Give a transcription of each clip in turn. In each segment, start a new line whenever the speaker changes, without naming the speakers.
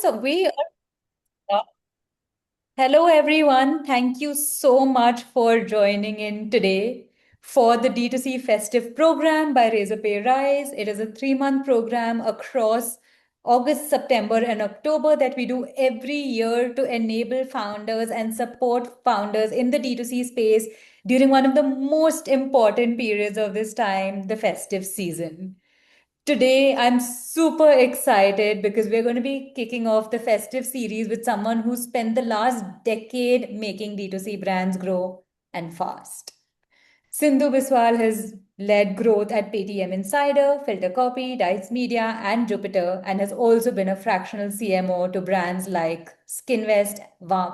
so we are. Hello, everyone. Thank you so much for joining in today for the D2C Festive program by Razorpay Rize. It is a 3-month program across August, September, and October that we do every year to enable founders and support founders in the D2C space during one of the most important periods of this time, the festive season. Today, I'm super excited because we're going to be kicking off the festive series with someone who spent the last decade making D2C brands grow and fast. Sindhu Biswal has led growth at Paytm Insider, Filter Copy, Dice Media, and Jupiter, and has also been a fractional CMO to brands like Skinvest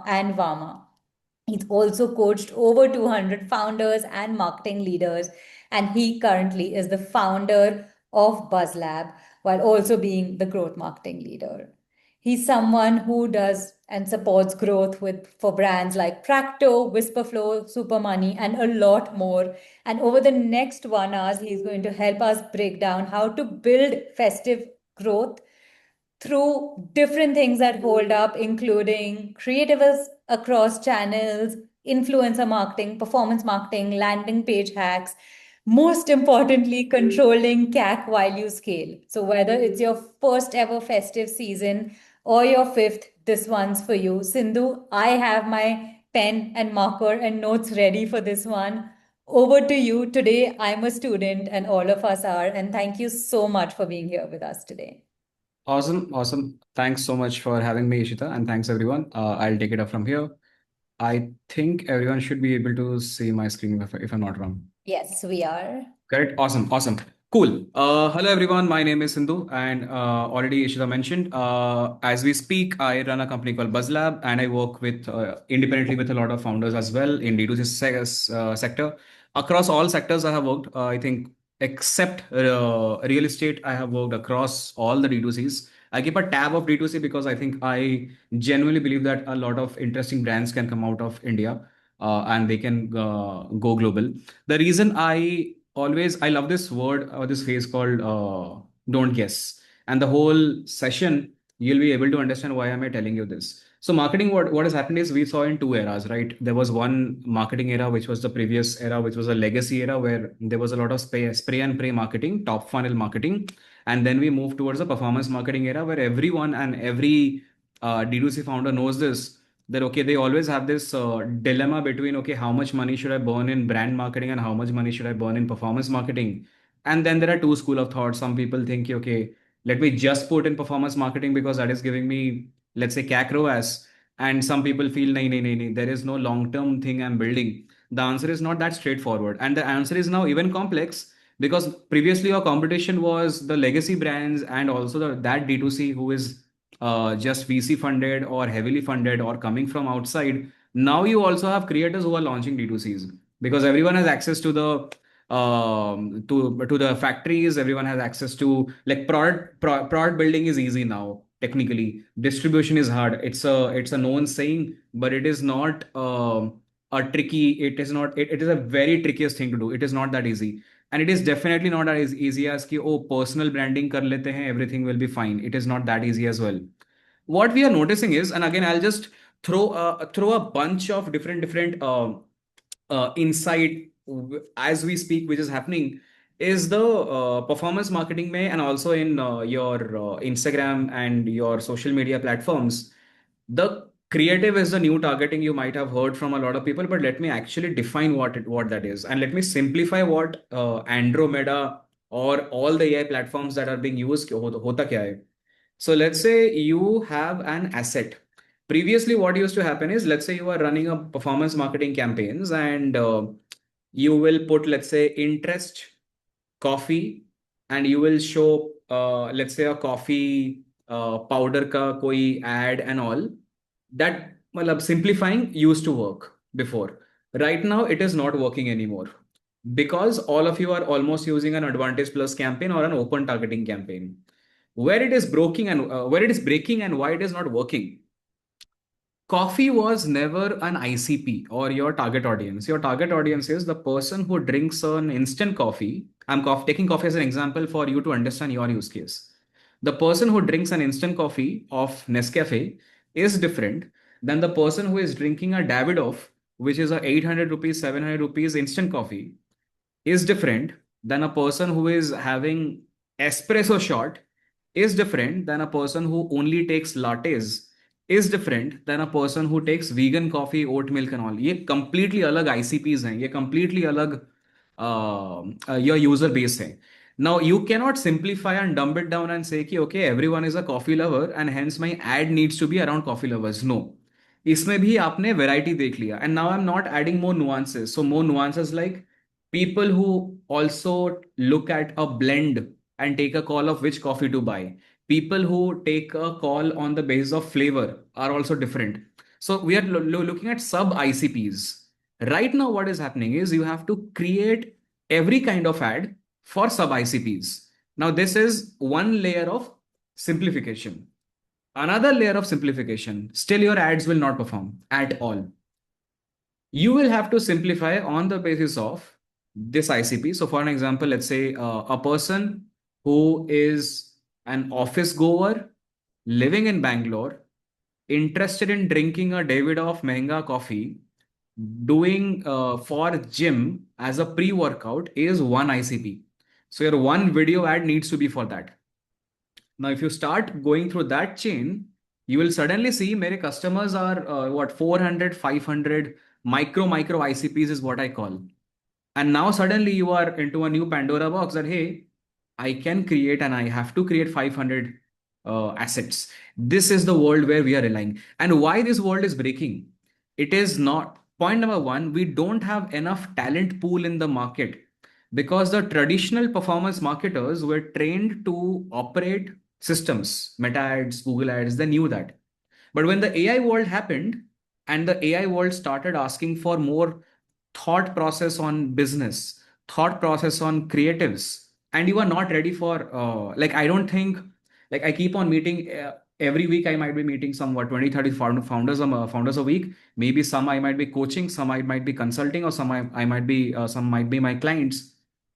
and Vama. He's also coached over 200 founders and marketing leaders, and he currently is the founder of Buzzlab while also being the growth marketing leader. He's someone who does and supports growth with for brands like Tracto, Whisperflow, Supermoney, and a lot more. And over the next 1 hour, he's going to help us break down how to build festive growth through different things that hold up, including creatives across channels, influencer marketing, performance marketing, landing page hacks. Most importantly, controlling CAC while you scale. So, whether it's your first ever festive season or your fifth, this one's for you. Sindhu, I have my pen and marker and notes ready for this one. Over to you. Today, I'm a student, and all of us are. And thank you so much for being here with us today.
Awesome, awesome. Thanks so much for having me, Ishita, and thanks everyone. I'll take it up from here. I think everyone should be able to see my screen if I'm not wrong.
Yes, we are.
Correct? Awesome, awesome. Cool. Hello everyone. My name is Sindhu, and already Ishita mentioned. As we speak, I run a company called Buzzlab, and I work with independently with a lot of founders as well in D2C sector. Across all sectors, I have worked. I think except real estate, I have worked across all the D2Cs. I keep a tab of D2C because I think I genuinely believe that a lot of interesting brands can come out of India and they can go global. The reason I love this word or this phrase called don't guess. And the whole session, you'll be able to understand why am I telling you this. So marketing, what has happened is we saw in two eras, right? There was one marketing era, which was the previous era, which was a legacy era where there was a lot of spray and pray marketing, top funnel marketing. And then we moved towards the performance marketing era where everyone and every D2C founder knows this, that okay, they always have this dilemma between okay, how much money should I burn in brand marketing and how much money should I burn in performance marketing. And then there are two school of thought. Some people think okay, let me just put in performance marketing because that is giving me, let's say, CAC ROAS. And some people feel nay, nay, nay, nay, there is no long term thing I'm building. The answer is not that straightforward, and the answer is now even complex because previously our competition was the legacy brands and also that D2C who is just VC funded or heavily funded or coming from outside. Now you also have creators who are launching D2Cs because everyone has access to the to the factories. Everyone has access to like product building is easy now. Technically, distribution is hard. It's a known saying, but it is not a tricky. It is not. It is a very trickiest thing to do. It is not that easy. And it is definitely not as easy as ki, oh, personal branding kar lete hain, everything will be fine. It is not that easy as well. What we are noticing is, and again, I'll just throw a bunch of different insight as we speak, which is happening, is the performance marketing may and also in your Instagram and your social media platforms. The creative is the new targeting you might have heard from a lot of people, but let me actually define what that is, and let me simplify what Andromeda or all the AI platforms that are being used hota kya hai. So let's say you have an asset. Previously, what used to happen is, let's say you are running a performance marketing campaigns and you will put, let's say, interest, coffee, and you will show, let's say, a coffee powder ka koi ad and all. That, malab, simplifying used to work before. Right now, it is not working anymore because all of you are almost using an Advantage Plus campaign or an open targeting campaign where it is breaking and where it is breaking and why it is not working. Coffee was never an ICP or your target audience. Your target audience is the person who drinks an instant coffee. I'm taking coffee as an example for you to understand your use case. The person who drinks an instant coffee of Nescafe is different than the person who is drinking a Davidoff, which is a 800 rupees, 700 rupees instant coffee, is different than a person who is having espresso shot, is different than a person who only takes lattes, is different than a person who takes vegan coffee, oat milk and all. ये completely अलग ICPs हैं, ये completely अलग your user base है. Now you cannot simplify and dumb it down and say कि okay, everyone is a coffee lover and hence my ad needs to be around coffee lovers. No. इसमें भी आपने variety देख लिया. And now I'm not adding more nuances. So more nuances like people who also look at a blend and take a call of which coffee to buy. People who take a call on the basis of flavor are also different. So we are looking at sub ICPs. Right now, what is happening is you have to create every kind of ad for sub ICPs. Now, this is one layer of simplification. Another layer of simplification, still your ads will not perform at all. You will have to simplify on the basis of this ICP. So, for an example, let's say a person who is an office goer living in Bangalore, interested in drinking a Davidoff Mehenga coffee, doing for gym as a pre-workout is one ICP. So your one video ad needs to be for that. Now, if you start going through that chain, you will suddenly see मेरे customers are what 400, 500 micro ICPs is what I call. And now suddenly you are into a new Pandora box that, hey, I can create and I have to create 500 assets. This is the world where we are relying. And why this world is breaking? It is not, point number one, we don't have enough talent pool in the market because the traditional performance marketers were trained to operate systems, Meta ads, Google ads, they knew that. But when the AI world happened and the AI world started asking for more thought process on business, thought process on creatives, and you are not ready for, like, I don't think, like, I keep on meeting every week, I might be meeting some what 20, 30 founders a week. Maybe some I might be coaching, some I might be consulting, or I might be, some might be my clients.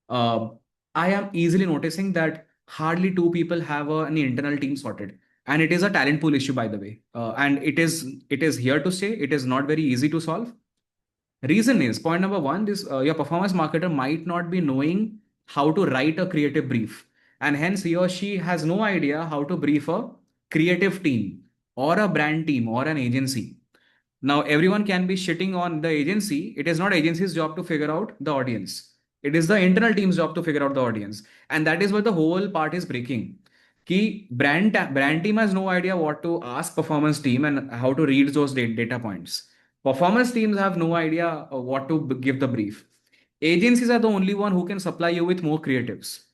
Uh, I am easily noticing that hardly two people have an internal team sorted, and it is a talent pool issue, by the way, and it is here to stay. It is not very easy to solve. Reason is point number one, this your performance marketer might not be knowing how to write a creative brief, and hence he or she has no idea how to brief a creative team or a brand team or an agency. Now, everyone can be shitting on the agency. It is not agency's job to figure out the audience. It is the internal team's job to figure out the audience. And that is where the whole part is breaking. Ki brand team has no idea what to ask performance team and how to read those data points. Performance teams have no idea what to give the brief. Agencies are the only one who can supply you with more creatives.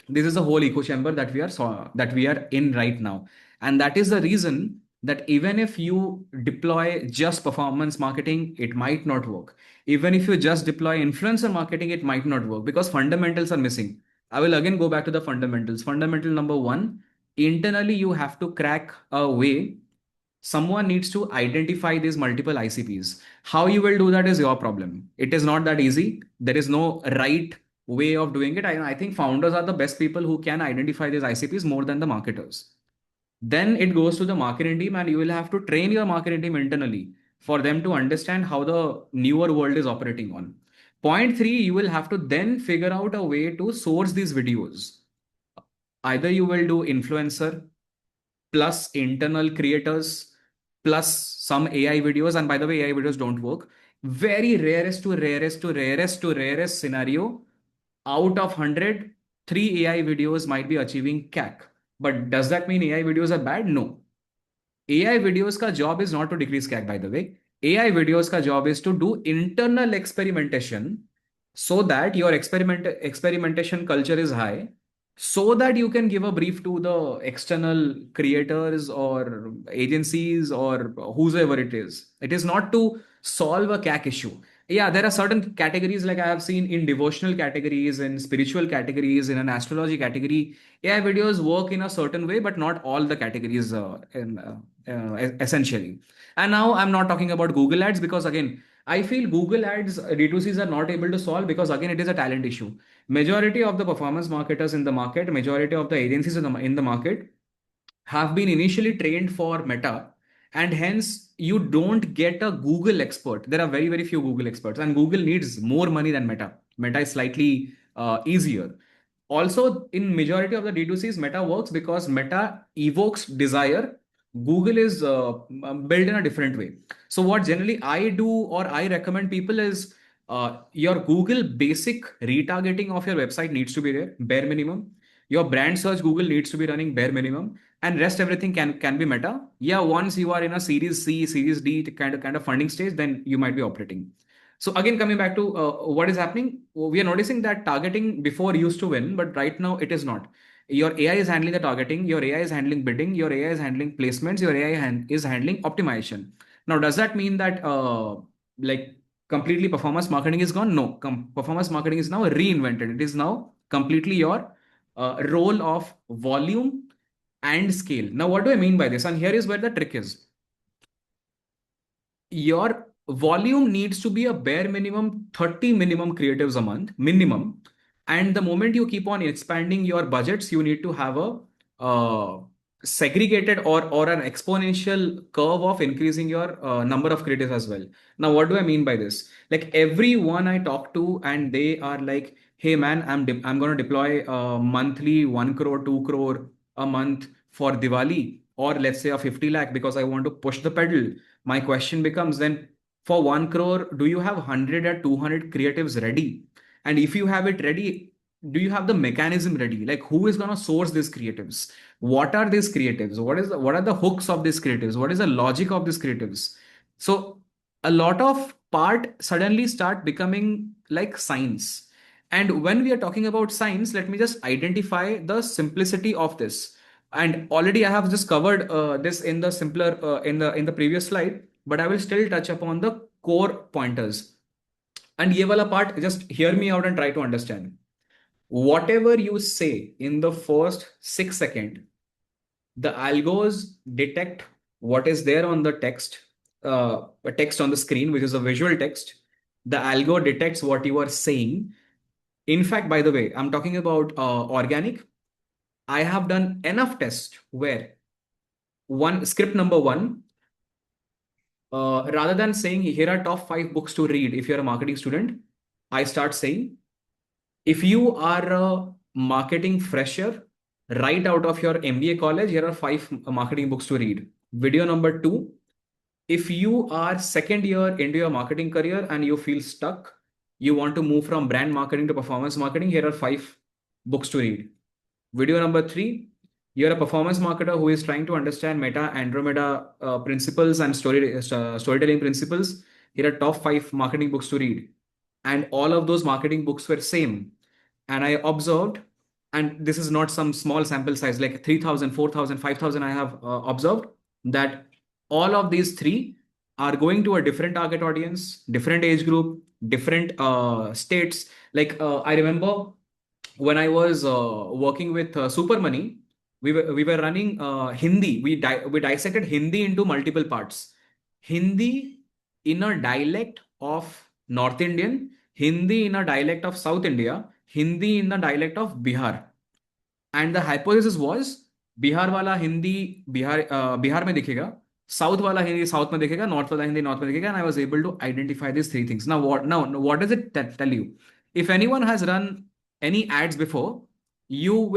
This is the whole echo chamber that we are in right now, and that is the reason that even if you deploy just performance marketing, it might not work. Even if you just deploy influencer marketing, it might not work because fundamentals are missing. I will again go back to the fundamentals. Fundamental number one, internally you have to crack a way. Someone needs to identify these multiple ICPs. How you will do that is your problem. It is not that easy. There is no right way of doing it. I think founders are the best people who can identify these ICPs more than the marketers. Then it goes to the marketing team, and you will have to train your marketing team internally for them to understand how the newer world is operating on. Point three, you will have to then figure out a way to source these videos. Either you will do influencer plus internal creators plus some AI videos. And by the way, AI videos don't work. Very rarest scenario, out of 100, three AI videos might be achieving CAC. But does that mean AI videos are bad? No. AI videos ka job is not to decrease CAC, by the way. AI videos ka job is to do internal experimentation so that your experimentation culture is high, so that you can give a brief to the external creators or agencies or whosoever it is. It is not to solve a CAC issue. Yeah, there are certain categories, like I have seen in devotional categories, in spiritual categories, in an astrology category, AI videos work in a certain way, but not all the categories essentially. And now I'm not talking about Google ads because again, I feel Google Ads D2Cs are not able to solve because again it is a talent issue. Majority of the performance marketers in the market, majority of the agencies in the market have been initially trained for Meta, and hence you don't get a Google expert. There are very, very few Google experts, and Google needs more money than Meta. Meta is slightly easier. Also, in majority of the D2Cs, Meta works because Meta evokes desire. Google is built in a different way. So what generally I do or I recommend people is your Google basic retargeting of your website needs to be there, bare minimum. Your brand search Google needs to be running bare minimum, and rest everything can be Meta. Yeah, once you are in a Series C, Series D kind of funding stage, then you might be operating. So again, coming back to what is happening, we are noticing that targeting before used to win, but right now it is not. Your AI is handling the targeting, your AI is handling bidding, your AI is handling placements, your AI is handling optimization. Now, does that mean that like completely performance marketing is gone? No, performance marketing is now reinvented. It is now completely your role of volume and scale. Now, what do I mean by this? And here is where the trick is. Your volume needs to be a bare minimum 30 minimum creatives a month minimum, and the moment you keep on expanding your budgets, you need to have a segregated or an exponential curve of increasing your number of creatives as well. Now what do I mean by this? Like everyone I talk to and they are like, hey man, I'm going to deploy monthly 1 crore 2 crore a month for Diwali, or let's say a 50 lakh because I want to push the pedal. My question becomes then, for 1 crore, do you have 100 or 200 creatives ready? And if you have it ready, do you have the mechanism ready? Like who is going to source these creatives? What are these creatives? What are the hooks of these creatives? What is the logic of these creatives? So a lot of part suddenly start becoming like science. And when we are talking about science, let me just identify the simplicity of this. And already I have just covered this in the simpler in the previous slide, but I will still touch upon the core pointers. And ye wala part, just hear me out and try to understand. Whatever you say in the first 6 seconds, the algos detect what is there on the text, a text on the screen, which is a visual text. The algo detects what you are saying. In fact, by the way, I'm talking about organic. I have done enough tests where one script number one, rather than saying here are top 5 books to read if you're a marketing student, I start saying if you are a marketing fresher right out of your MBA college, here are 5 marketing books to read. Video number two, if you are second year into your marketing career and you feel stuck, you want to move from brand marketing to performance marketing, here are 5 books to read. Video number three, you're a performance marketer who is trying to understand Meta, Andromeda principles and storytelling principles. Here are top 5 marketing books to read. And all of those marketing books were same. And I observed, and this is not some small sample size, like 3,000, 4,000, 5,000. I have observed that all of these three are going to a different target audience, different age group, different states. Like I remember when I was working with Super Money, we were running Hindi. We dissected Hindi into multiple parts. Hindi in a dialect of North Indian, Hindi in a dialect of South India, Hindi in the dialect of Bihar. And the hypothesis was Bihar वाला हिंदी बिहार में दिखेगा, south वाला Hindi south में दिखेगा, north वाला Hindi north में दिखेगा. And I was able to identify these three things. Now what does it tell you? If anyone has run any ads before, you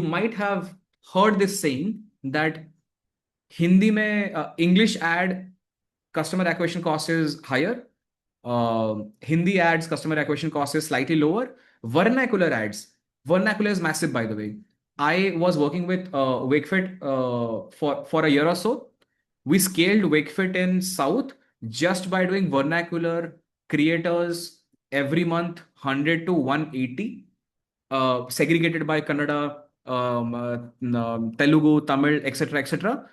might have heard this saying that Hindi में English ad customer acquisition cost is higher. Hindi ads customer acquisition cost is slightly lower. Vernacular ads, vernacular is massive, by the way. I was working with Wakefit for a year or so. We scaled Wakefit in South just by doing vernacular creators every month, 100 to 180, segregated by Kannada, Telugu, Tamil, etc., etc.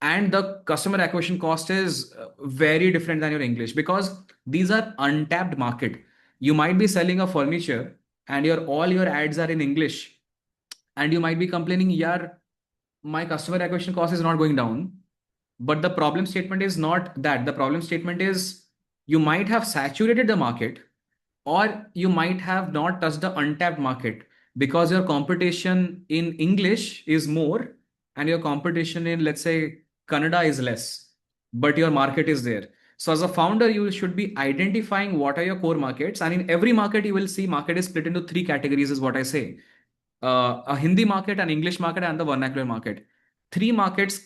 And the customer acquisition cost is very different than your English because these are untapped market. You might be selling a furniture and all your ads are in English, and you might be complaining, yeah, my customer acquisition cost is not going down. But the problem statement is not that. The problem statement is you might have saturated the market, or you might have not touched the untapped market because your competition in English is more and your competition in, let's say, Kannada is less, but your market is there. So as a founder, you should be identifying what are your core markets. And in every market, you will see market is split into three categories, is what I say. A Hindi market, an English market, and the vernacular market. Three markets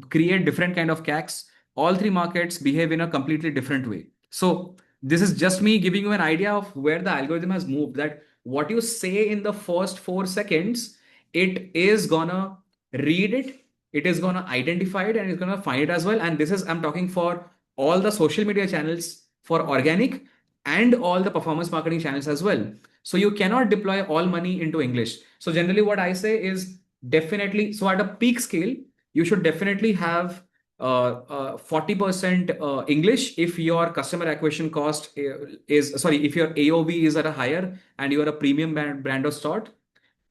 create different kind of CACs. All three markets behave in a completely different way. So this is just me giving you an idea of where the algorithm has moved. That what you say in the first 4 seconds, it is gonna read it, it is gonna identify it, and it's gonna find it as well. And this is, I'm talking for all the social media channels for organic and all the performance marketing channels as well. So you cannot deploy all money into English. So generally what I say is definitely, so at a peak scale, you should definitely have 40% English if your customer acquisition cost is, sorry, if your AOV is at a higher and you are a premium brand of sort,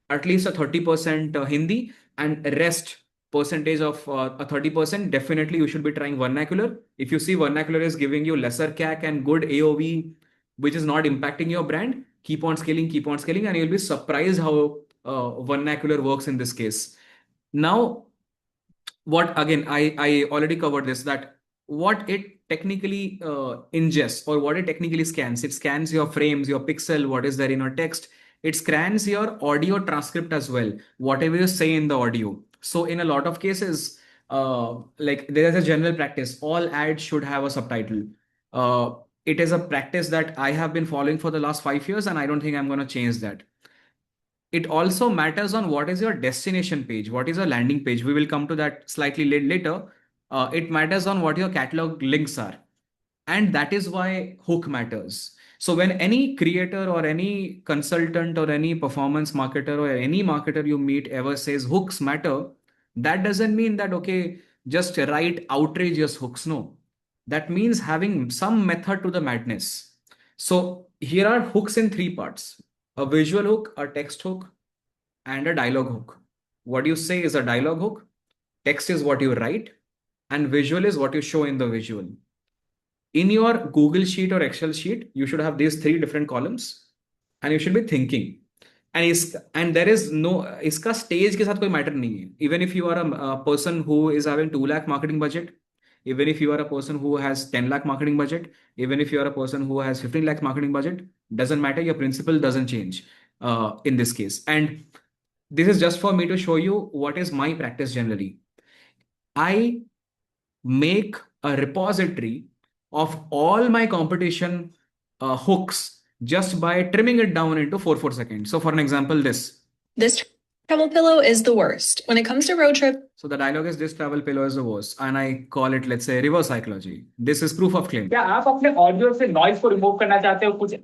at least a 30% Hindi, and rest percentage of a 30%, definitely you should be trying vernacular. If you see vernacular is giving you lesser CAC and good AOV, which is not impacting your brand, keep on scaling, and you'll be surprised how vernacular works in this case. Now, what again, I already covered this, that what it technically ingests, or what it technically scans. It scans your frames, your pixel, what is there in your text. It scans your audio transcript as well, whatever you say in the audio. So in a lot of cases, like there is a general practice, all ads should have a subtitle. uh, it is a practice that I have been following for the last 5 years, and I don't think I'm going to change that. It also matters on what is your destination page, what is your landing page. We will come to that slightly later. It matters on what your catalog links are, and that is why hook matters. So when any creator or any consultant or any performance marketer or any marketer you meet ever says hooks matter, that doesn't mean that, okay, just write outrageous hooks. No, that means having some method to the madness. So here are hooks in three parts: a visual hook, a text hook, and a dialogue hook. What you say is a dialogue hook, text is what you write, and visual is what you show in the visual. In your Google sheet or Excel sheet, you should have these three different columns, and you should be thinking. And there is no, इसका stage के साथ कोई matter नहीं है. Even if you are a person who is having 2 lakh marketing budget, even if you are a person who has 10 lakh marketing budget, even if you are a person who has 15 lakh marketing budget, doesn't matter. Your principle doesn't change in this case. And this is just for me to show you what is my practice generally. I make a repository of all my competition hooks just by trimming it down into 4 seconds. So for an example, this travel pillow is the worst when it comes to road trip. So the dialogue is, this travel pillow is the worst, and I call it, let's say, reverse psychology. This is proof of claim.
क्या आप अपने audio से noise को remove करना चाहते हो कुछ?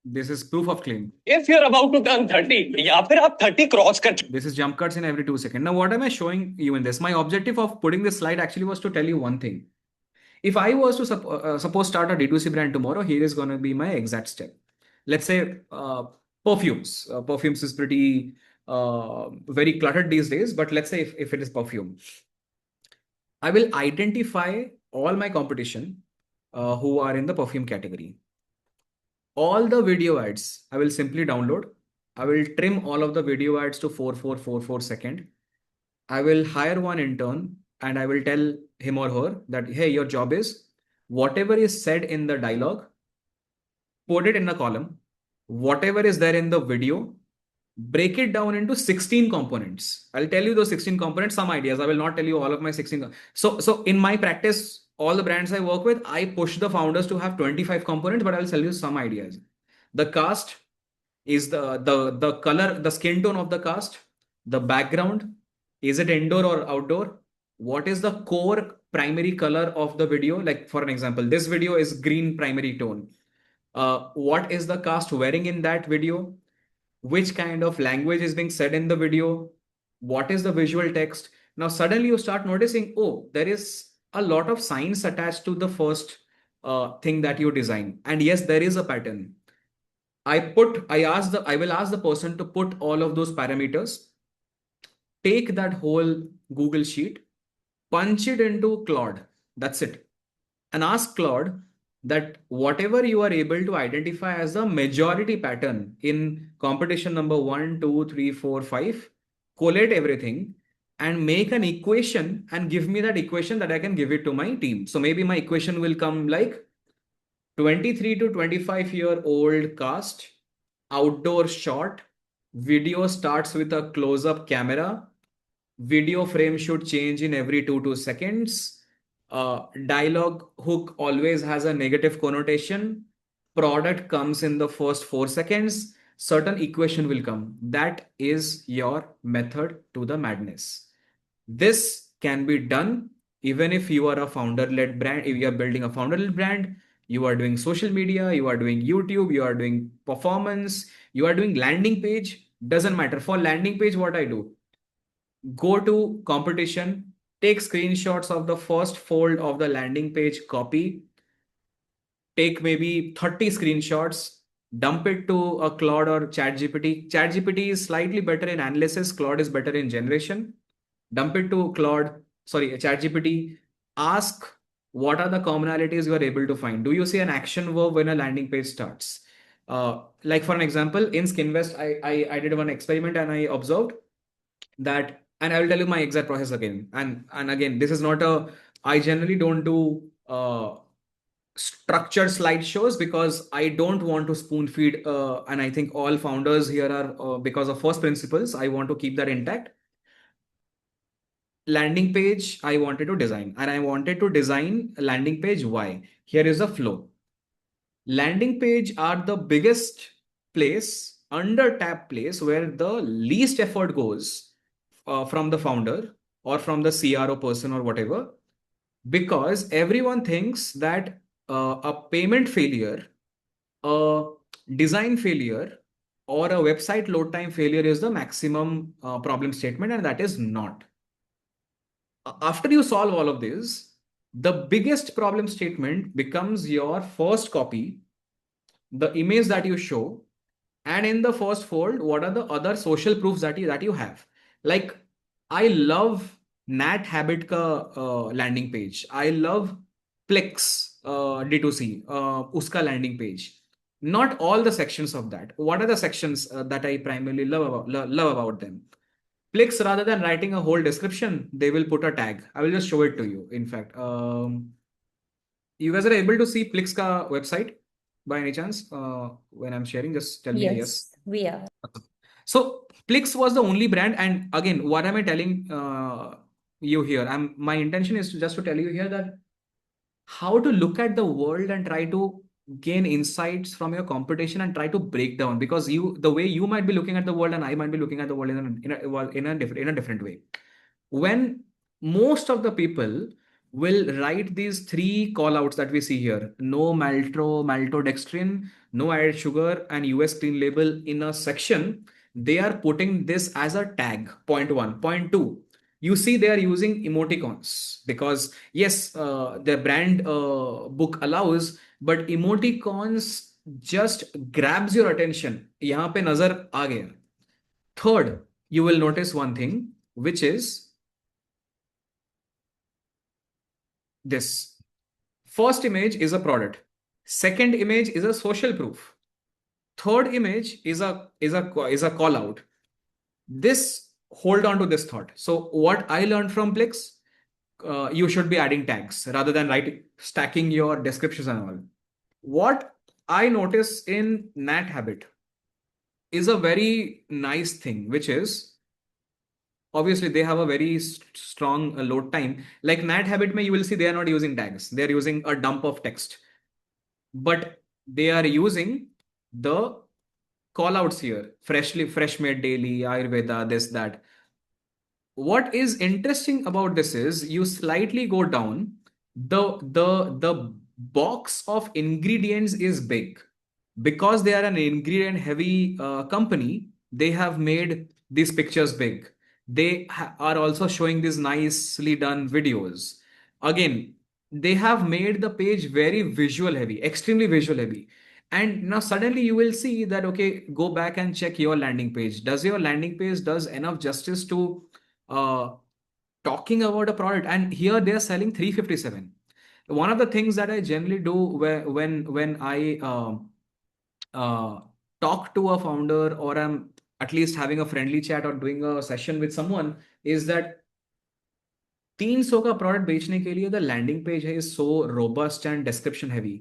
This is proof of claim.
If you're about to turn 30 या फिर आप 30 क्रॉस कर
This is jump cuts in every 2 seconds. Now, what am I showing you in this? My objective of putting this slide actually was to tell you one thing. If I was to suppose start a D2C brand tomorrow, here is going to be my exact step. Let's say perfumes. Perfumes is pretty very cluttered these days, but let's say if it is perfume, I will identify all my competition who are in the perfume category. All the video ads, I will simply download. I will trim all of the video ads to 4,444 second. I will hire one intern and I will tell him or her that, hey, your job is whatever is said in the dialogue, put it in a column. Whatever is there in the video, break it down into 16 components. I'll tell you those 16 components, some ideas. I will not tell you all of my 16. So in my practice, all the brands I work with, I push the founders to have 25 components, but I'll tell you some ideas. The cast is the color, the skin tone of the cast, the background. Is it indoor or outdoor? What is the core primary color of the video? Like for an example, this video is green primary tone. What is the cast wearing in that video? Which kind of language is being said in the video? What is the visual text? Now, suddenly you start noticing, oh, there is a lot of science attached to the first thing that you design. And yes, there is a pattern. I will ask the person to put all of those parameters, take that whole Google sheet, punch it into Claude. That's it. and ask Claude that whatever you are able to identify as the majority pattern in competition number 1, 2, 3, 4, 5, collate everything and make an equation and give me that equation that I can give it to my team. So maybe my equation will come like 23 to 25-year-old cast, outdoor shot, video starts with a close-up camera, video frame should change in every 2 seconds. Dialogue hook always has a negative connotation. Product comes in the first 4 seconds. Certain equation will come. That is your method to the madness. This can be done even if you are a founder-led brand. If you are building a founder-led brand, you are doing social media, you are doing YouTube, you are doing performance, you are doing landing page. Doesn't matter. For landing page, what I do? Go to competition, take screenshots of the first fold of the landing page, copy, take maybe 30 screenshots, dump it to a Claude or ChatGPT. ChatGPT is slightly better in analysis, Claude is better in generation. Dump it to ChatGPT, ask what are the commonalities you are able to find. Do you see an action verb when a landing page starts? Like for an example, in Skinvest, I did one experiment and I observed that, and I will tell you my exact process again. And again, this is not a, I generally don't do structured slideshows because I don't want to spoon feed. And I think all founders here are, because of first principles, I want to keep that intact. Landing page I wanted to design, and I wanted to design a landing page. Why? Here is a flow. Landing page are the biggest place, under tap place where the least effort goes from the founder or from the CRO person or whatever, because everyone thinks that a payment failure, a design failure, or a website load time failure is the maximum problem statement, and that is not. After you solve all of this, the biggest problem statement becomes your first copy, the image that you show, and in the first fold, what are the other social proofs that you have? Like, I love Nat Habit ka landing page. I love Plex D2C uska landing page. Not all the sections of that. What are the sections that I primarily love about them? Plex, rather than writing a whole description, they will put a tag. I will just show it to you. In fact, you guys are able to see Plix ka website by any chance? When I'm sharing, just tell me a yes.
Yes, we are.
So Plix was the only brand, and again, what am I telling you here? My intention is just to tell you here that how to look at the world and try to gain insights from your competition and try to break down, because the way you might be looking at the world and I might be looking at the world in a different way. When most of the people will write these three call outs that we see here: no maltodextrin, no added sugar, and US clean label in a section, they are putting this as a tag. Point one. Point two, you see they are using emoticons because yes, the brand book allows, but emoticons just grabs your attention. यहाँ पे नजर आ गया. Third, you will notice one thing, which is this. First image is a product. Second image is a social proof. Third image is a call out. This, hold on to this thought. So what I learned from Plix, you should be adding tags rather than stacking your descriptions and all. What I notice in Nat Habit is a very nice thing, which is obviously they have a very strong load time. Like Nat Habit, you will see they are not using tags; they are using a dump of text, but they are using the call outs here: fresh made daily, Ayurveda, this, that. What is interesting about this is you slightly go down, the box of ingredients is big. Because they are an ingredient heavy company, they have made these pictures big. They are also showing these nicely done videos. Again, they have made the page very visual heavy, extremely visual heavy. And now suddenly you will see that, okay, go back and check your landing page. Does your landing page does enough justice to uh, talking about a product? And here they are selling 357. One of the things that I generally do when I uh, talk to a founder, or I'm at least having a friendly chat or doing a session with someone, is that 300 का product बेचने के लिए the landing page है is so robust and description heavy.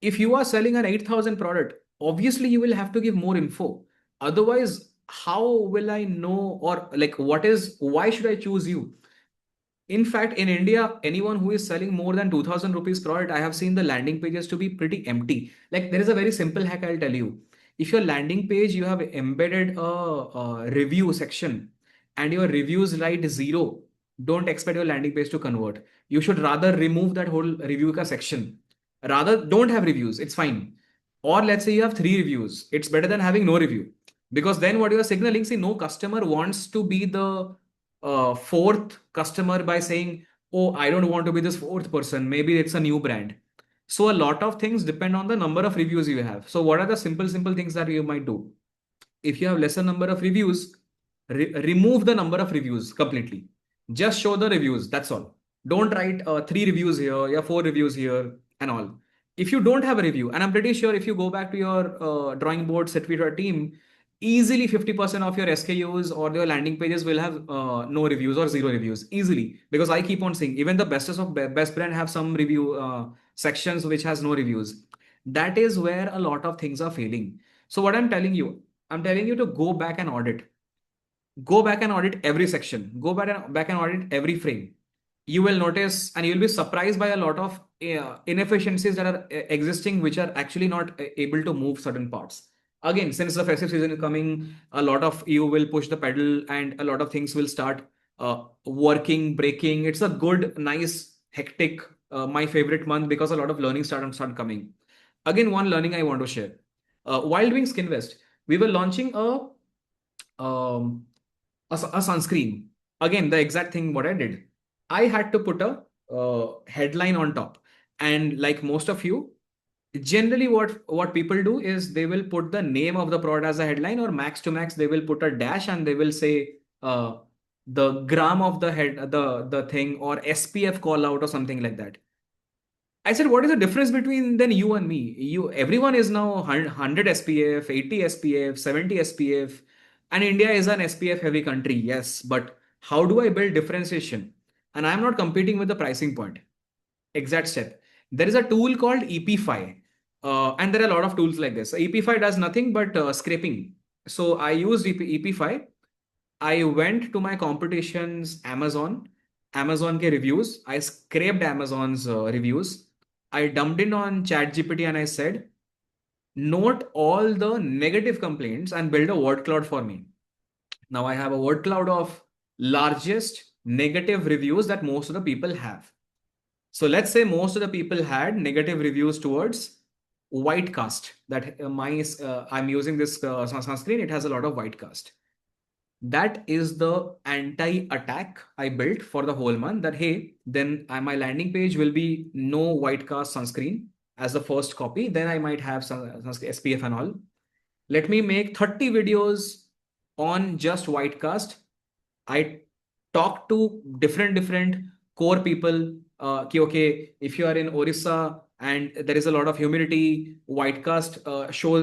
If you are selling an 8,000 product, obviously you will have to give more info. Otherwise, how will I know, or like, why should I choose you? In fact, in India, anyone who is selling more than 2,000 rupees product, I have seen the landing pages to be pretty empty. Like, there is a very simple hack I'll tell you. If your landing page, you have embedded a review section and your reviews write zero, don't expect your landing page to convert. You should rather remove that whole review ka section. Rather, don't have reviews. It's fine. Or let's say you have 3 reviews. It's better than having no review. Because then what you are signaling, see, no customer wants to be the fourth customer by saying, oh, I don't want to be this fourth person. Maybe it's a new brand. So a lot of things depend on the number of reviews you have. So what are the simple things that you might do? If you have lesser number of reviews, remove the number of reviews completely. Just show the reviews. That's all. Don't write 3 reviews here, yeah, 4 reviews here, and all. If you don't have a review, and I'm pretty sure if you go back to your drawing board, sit with your team, easily 50% of your SKUs or your landing pages will have no reviews or zero reviews easily, because I keep on seeing even the bestest of best brand have some review sections which has no reviews. That is where a lot of things are failing. So what I'm telling you to go back and audit. Go back and audit every section. Go back and audit every frame. You will notice and you'll be surprised by a lot of inefficiencies that are existing, which are actually not able to move certain parts. Again, since the festive season is coming, a lot of you will push the pedal and a lot of things will start working, breaking. It's a good, nice, hectic, my favorite month, because a lot of learning start coming. Again, one learning I want to share. While doing SkinVest, we were launching um, a sunscreen. Again, the exact thing what I did. I had to put a headline on top. And like most of you, generally what people do is they will put the name of the product as a headline, or max to max, they will put a dash and they will say the gram of the head, the thing, or SPF call out or something like that. I said, what is the difference between then you and me? Everyone is now 100 SPF, 80 SPF, 70 SPF, and India is an SPF heavy country. Yes, but how do I build differentiation? And I'm not competing with the pricing point. Exact step. There is a tool called EP5, and there are a lot of tools like this. EP5 does nothing but scraping. So I used EP5. I went to my competition's Amazon ke reviews. I scraped Amazon's reviews. I dumped in on ChatGPT and I said, note all the negative complaints and build a word cloud for me. Now I have a word cloud of largest negative reviews that most of the people have. So let's say most of the people had negative reviews towards white cast. That I'm using this sunscreen. It has a lot of white cast. That is the anti-attack I built for the whole month, that hey, then my landing page will be no white cast sunscreen as the first copy. Then I might have some SPF and all. Let me make 30 videos on just white cast. I talk to different core people. Okay, if you are in Orissa and there is a lot of humidity, white cast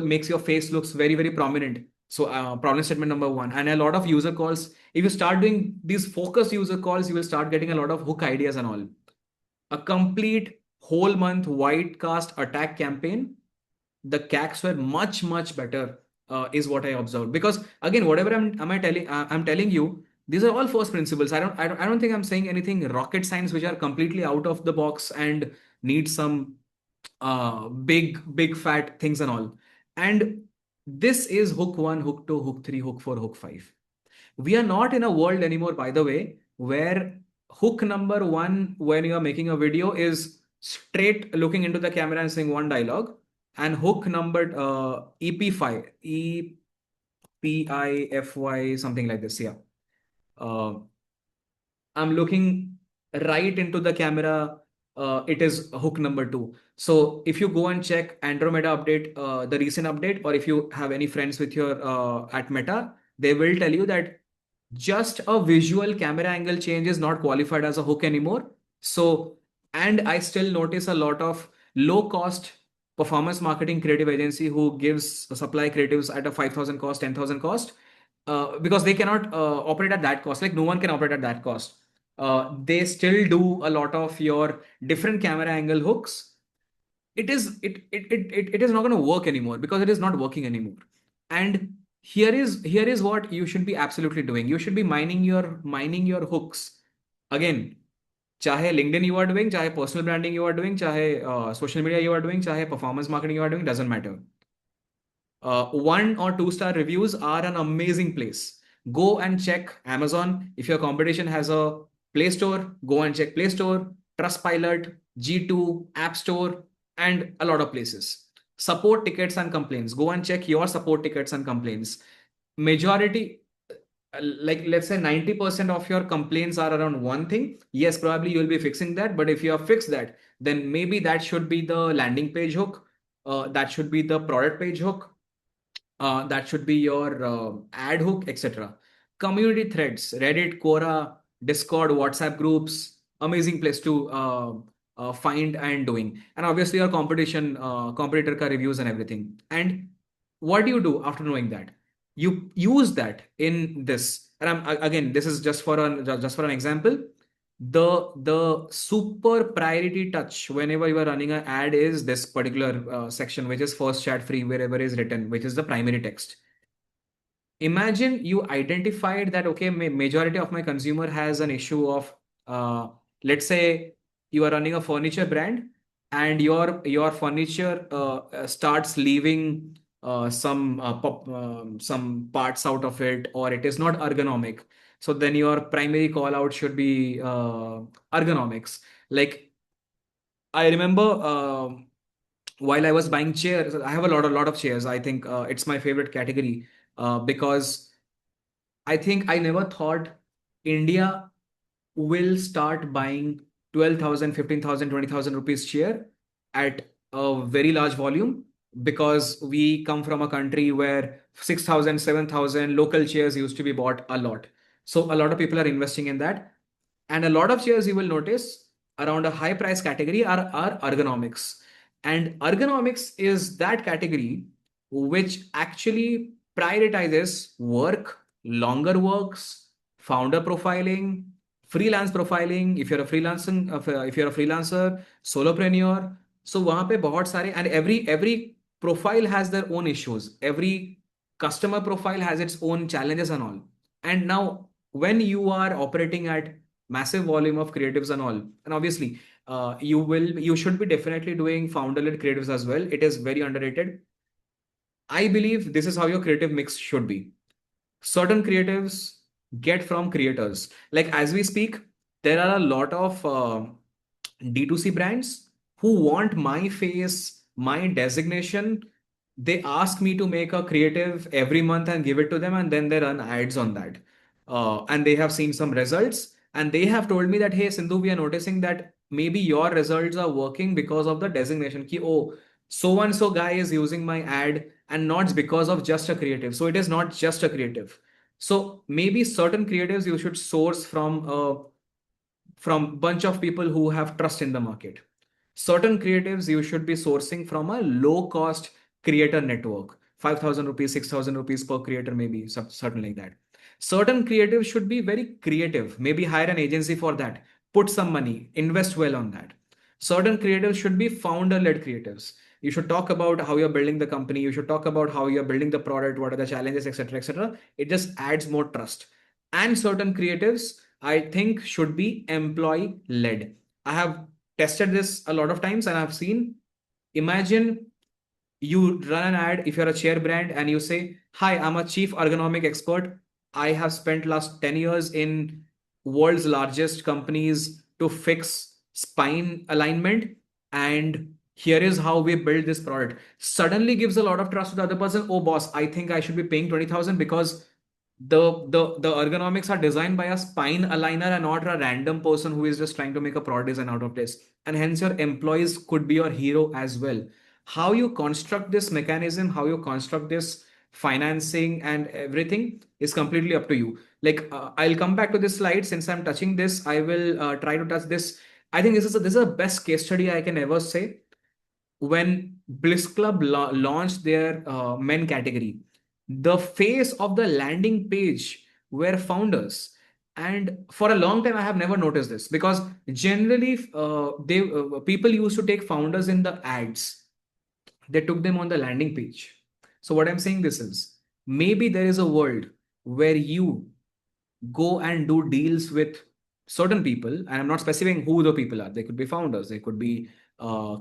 makes your face looks very prominent. So problem statement number one. And a lot of user calls. If you start doing these focus user calls, you will start getting a lot of hook ideas and all. A complete whole month white cast attack campaign, the CACs were much better, is what I observed. Because again, whatever I'm telling you, these are all first principles. I don't think I'm saying anything rocket science which are completely out of the box and need some big fat things and all. And this is hook 1, hook 2, hook 3, hook 4, hook 5. We are not in a world anymore, by the way, where hook number 1 when you are making a video is straight looking into the camera and saying one dialogue, and hook number EP5, EPIFY, something like this. Yeah. I'm looking right into the camera. It is hook number 2. So if you go and check Andromeda update, the recent update, or if you have any friends with your at Meta, they will tell you that just a visual camera angle change is not qualified as a hook anymore. So And I still notice a lot of low cost performance marketing creative agency who gives supply creatives at a 5,000 cost, 10,000 cost, because they cannot operate at that cost. Like no one can operate at that cost. They still do a lot of your different camera angle hooks. It is not going to work anymore because it is not working anymore. And here is what you should be absolutely doing. You should be mining your hooks. Again, चाहे LinkedIn you are doing, चाहे personal branding you are doing, चाहे social media you are doing, चाहे performance marketing you are doing, doesn't matter. 1 or 2 star reviews are an amazing place. Go and check Amazon. If your competition has a Play Store, go and check Play Store, Trustpilot, G2, App Store, and a lot of places. Support tickets and complaints. Go and check your support tickets and complaints. Majority, like let's say 90% of your complaints are around one thing. Yes, probably you'll be fixing that, but if you have fixed that, then maybe that should be the landing page hook, that should be the product page hook, that should be your ad hook, etc. Community threads, Reddit, Quora, Discord, WhatsApp groups, amazing place to find and doing. And obviously your competitor ka reviews and everything. And what do you do after knowing that? You use that in this. And again, this is just for an example. The super priority touch whenever you are running an ad is this particular section, which is first chat free wherever is written, which is the primary text. Imagine you identified that, okay, majority of my consumer has an issue of, uh, let's say you are running a furniture brand and your furniture starts leaving some parts out of it, or it is not ergonomic. So then your primary call out should be ergonomics. Like I remember while I was buying chairs, I have a lot of chairs. I think it's my favorite category because I think I never thought India will start buying 12,000, 15,000, 20,000 rupees chair at a very large volume, because we come from a country where 6,000, 7,000 local chairs used to be bought a lot. So a lot of people are investing in that. And a lot of chairs you will notice around a high price category are ergonomics. And ergonomics is that category which actually prioritizes work, longer works, founder profiling, freelance profiling. If you're a freelancing, if you're a freelancer, solopreneur, so वहाँ पे बहुत सारे, and every profile has their own issues. Every customer profile has its own challenges and all. And now when you are operating at massive volume of creatives and all, and obviously you should be definitely doing founder-led creatives as well. It is very underrated. I believe this is how your creative mix should be. Certain creatives get from creators. Like as we speak, there are a lot of D2C brands who want my face, my designation. They ask me to make a creative every month and give it to them, and then they run ads on that. And they have seen some results, and they have told me that, hey, Sindhu, we are noticing that maybe your results are working because of the designation. Ki, oh, so and so guy is using my ad, and not because of just a creative. So it is not just a creative. So maybe certain creatives you should source from bunch of people who have trust in the market. Certain creatives you should be sourcing from a low cost creator network, 5,000 rupees, 6,000 rupees per creator, maybe something like that. Certain creatives should be very creative, maybe hire an agency for that, put some money, invest well on that. Certain creatives should be founder led creatives. You should talk about how you're building the company, you should talk about how you're building the product, what are the challenges, etc., etc. It just adds more trust. And certain creatives I think should be employee led. I have tested this a lot of times and I've seen, imagine you run an ad if you're a chair brand and you say, hi, I'm a chief ergonomic expert. I have spent last 10 years in world's largest companies to fix spine alignment, and here is how we build this product. Suddenly gives a lot of trust to the other person. Oh boss, I think I should be paying 20,000 because the ergonomics are designed by a spine aligner and not a random person who is just trying to make a product design out of this. And hence your employees could be your hero as well. How you construct this mechanism, how you construct this financing and everything is completely up to you. Like I'll come back to this slide. Since I'm touching this, I will try to touch this. I think this is a best case study I can ever say. When Bliss Club launched their men category, the face of the landing page were founders. And for a long time, I have never noticed this because generally, they people used to take founders in the ads. They took them on the landing page. So what I'm saying this is maybe there is a world where you go and do deals with certain people, and I'm not specifying who the people are. They could be founders, they could be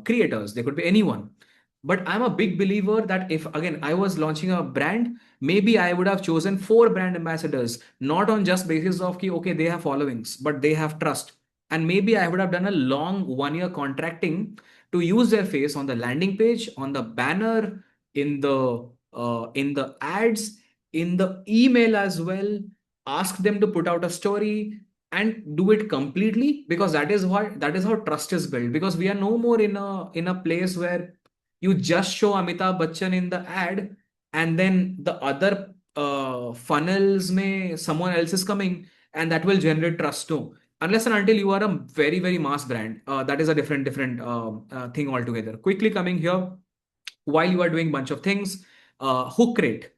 creators, they could be anyone. But I'm a big believer that if again I was launching a brand, maybe I would have chosen four brand ambassadors, not on just basis of ki, okay, they have followings but they have trust. And maybe I would have done a long 1 year contracting to use their face on the landing page, on the banner, in the ads, in the email as well. Ask them to put out a story and do it completely, because that is how trust is built. Because we are no more in a place where you just show Amitabh Bachchan in the ad and then the other funnels may someone else is coming, and that will generate trust too. Unless and until you are a very very mass brand, that is a different thing altogether. Quickly coming here, while you are doing bunch of things, hook rate,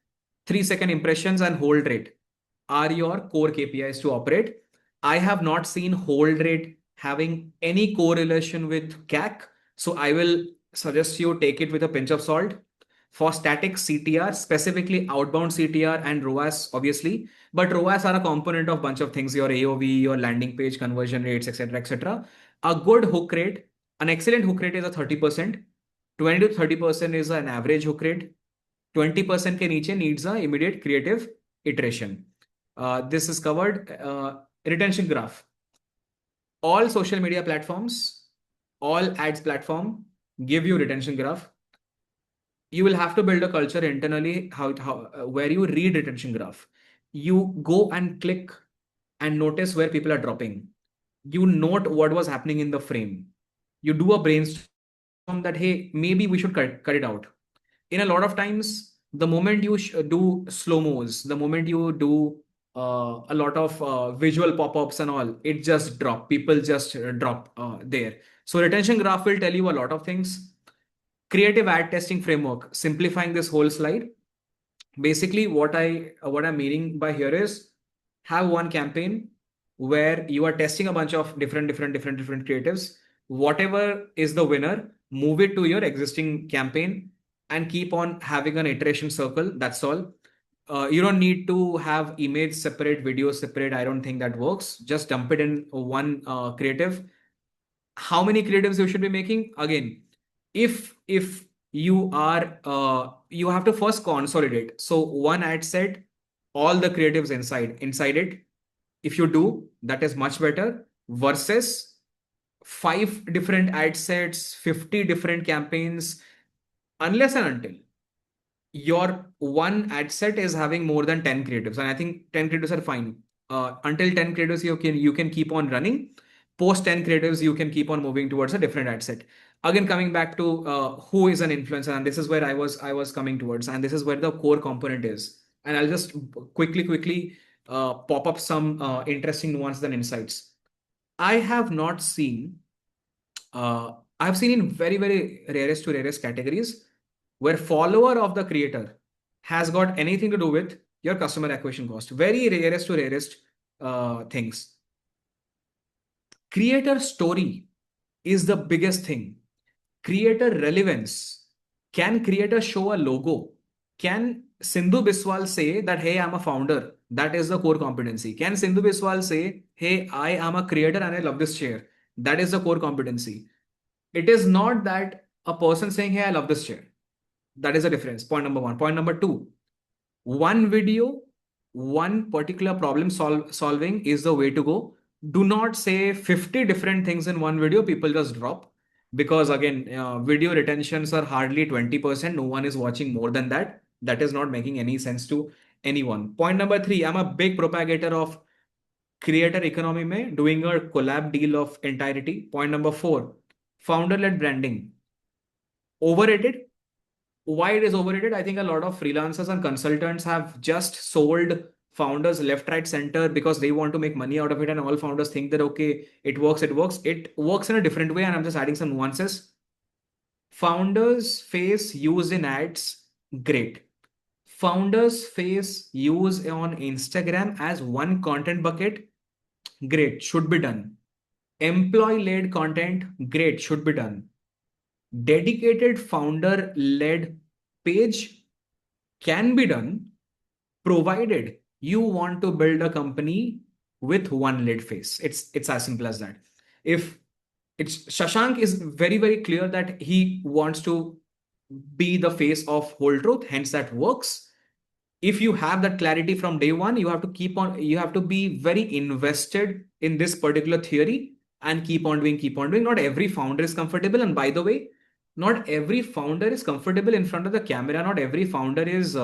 3 second impressions and hold rate are your core KPIs to operate. I have not seen hold rate having any correlation with CAC, so I will suggest you take it with a pinch of salt. For static CTR, specifically outbound CTR and ROAS, obviously, but ROAS are a component of bunch of things: your AOV, your landing page conversion rates, etc., etc. A good hook rate, an excellent hook rate is a 30%. 20 to 30% is an average hook rate. 20% के नीचे needs a immediate creative iteration. This is covered. Retention graph. All social media platforms, all ads platform give you retention graph. You will have to build a culture internally where you read retention graph. You go and click and notice where people are dropping. You note what was happening in the frame. You do a brainstorm that, hey, maybe we should cut it out. In a lot of times, the moment you do slow mos, the moment you do a lot of visual pop-ups and all, it just drop. People just drop there. So retention graph will tell you a lot of things. Creative ad testing framework, simplifying this whole slide. Basically, what I'm meaning by here is have one campaign where you are testing a bunch of different creatives. Whatever is the winner, move it to your existing campaign and keep on having an iteration circle. That's all. You don't need to have image separate, video separate. I don't think that works. Just dump it in one creative. How many creatives you should be making? Again, if you are you have to first consolidate. So one ad set, all the creatives inside it. If you do, that is much better versus five different ad sets, 50 different campaigns. Unless and until your one ad set is having more than 10 creatives, and I think 10 creatives are fine. Until 10 creatives you can keep on running. Post 10 creatives you can keep on moving towards a different ad set. Again, coming back to who is an influencer, and this is where I was coming towards, and this is where the core component is. And I'll just quickly pop up some interesting nuances and insights. I have not seen I've seen in very, very rarest to rarest categories where follower of the creator has got anything to do with your customer acquisition cost. Very rarest to rarest things. Creator story is the biggest thing. Creator relevance. Can creator show a logo? Can Sindhu Biswal say that, hey, I'm a founder? That is the core competency. Can Sindhu Biswal say, hey, I am a creator and I love this chair? That is the core competency. It is not that a person saying, hey, I love this chair. That is a difference. Point number one. Point number two, one video, one particular problem solving is the way to go. Do not say 50 different things in one video. People just drop. Because again, video retentions are hardly 20%. No one is watching more than that. That is not making any sense to anyone. Point number three, I'm a big propagator of creator economy में doing a collab deal of entirety. Point number four, founder-led branding. Overrated. Why it is overrated? I think a lot of freelancers and consultants have just sold founders left, right, center because they want to make money out of it, and all founders think that okay, it works, it works. It works in a different way, and I'm just adding some nuances. Founders face use in ads, great. Founders face use on Instagram as one content bucket, great, should be done. Employee led content, great, should be done. Dedicated founder led page can be done, provided you want to build a company with one lead face. It's as simple as that. If it's Shashank is very, very clear that he wants to be the face of whole truth, hence that works. If you have that clarity from day one, you have to be very invested in this particular theory and keep on doing. Not every founder is comfortable. And by the way, not every founder is comfortable in front of the camera. Not every founder is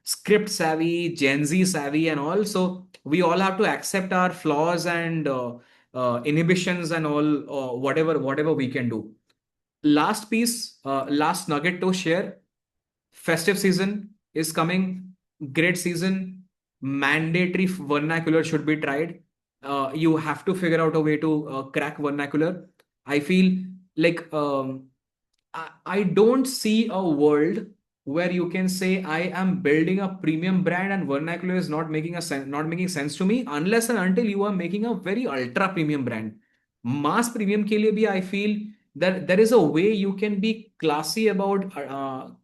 script savvy, Gen Z savvy, and all. So we all have to accept our flaws and inhibitions and all, whatever we can do. Last piece, last nugget to share. Festive season is coming. Great season. Mandatory vernacular should be tried. You have to figure out a way to crack vernacular. I feel like I don't see a world where you can say I am building a premium brand and vernacular is not making sense to me unless and until you are making a very ultra premium brand. Mass premium के लिए भी I feel that there is a way you can be classy about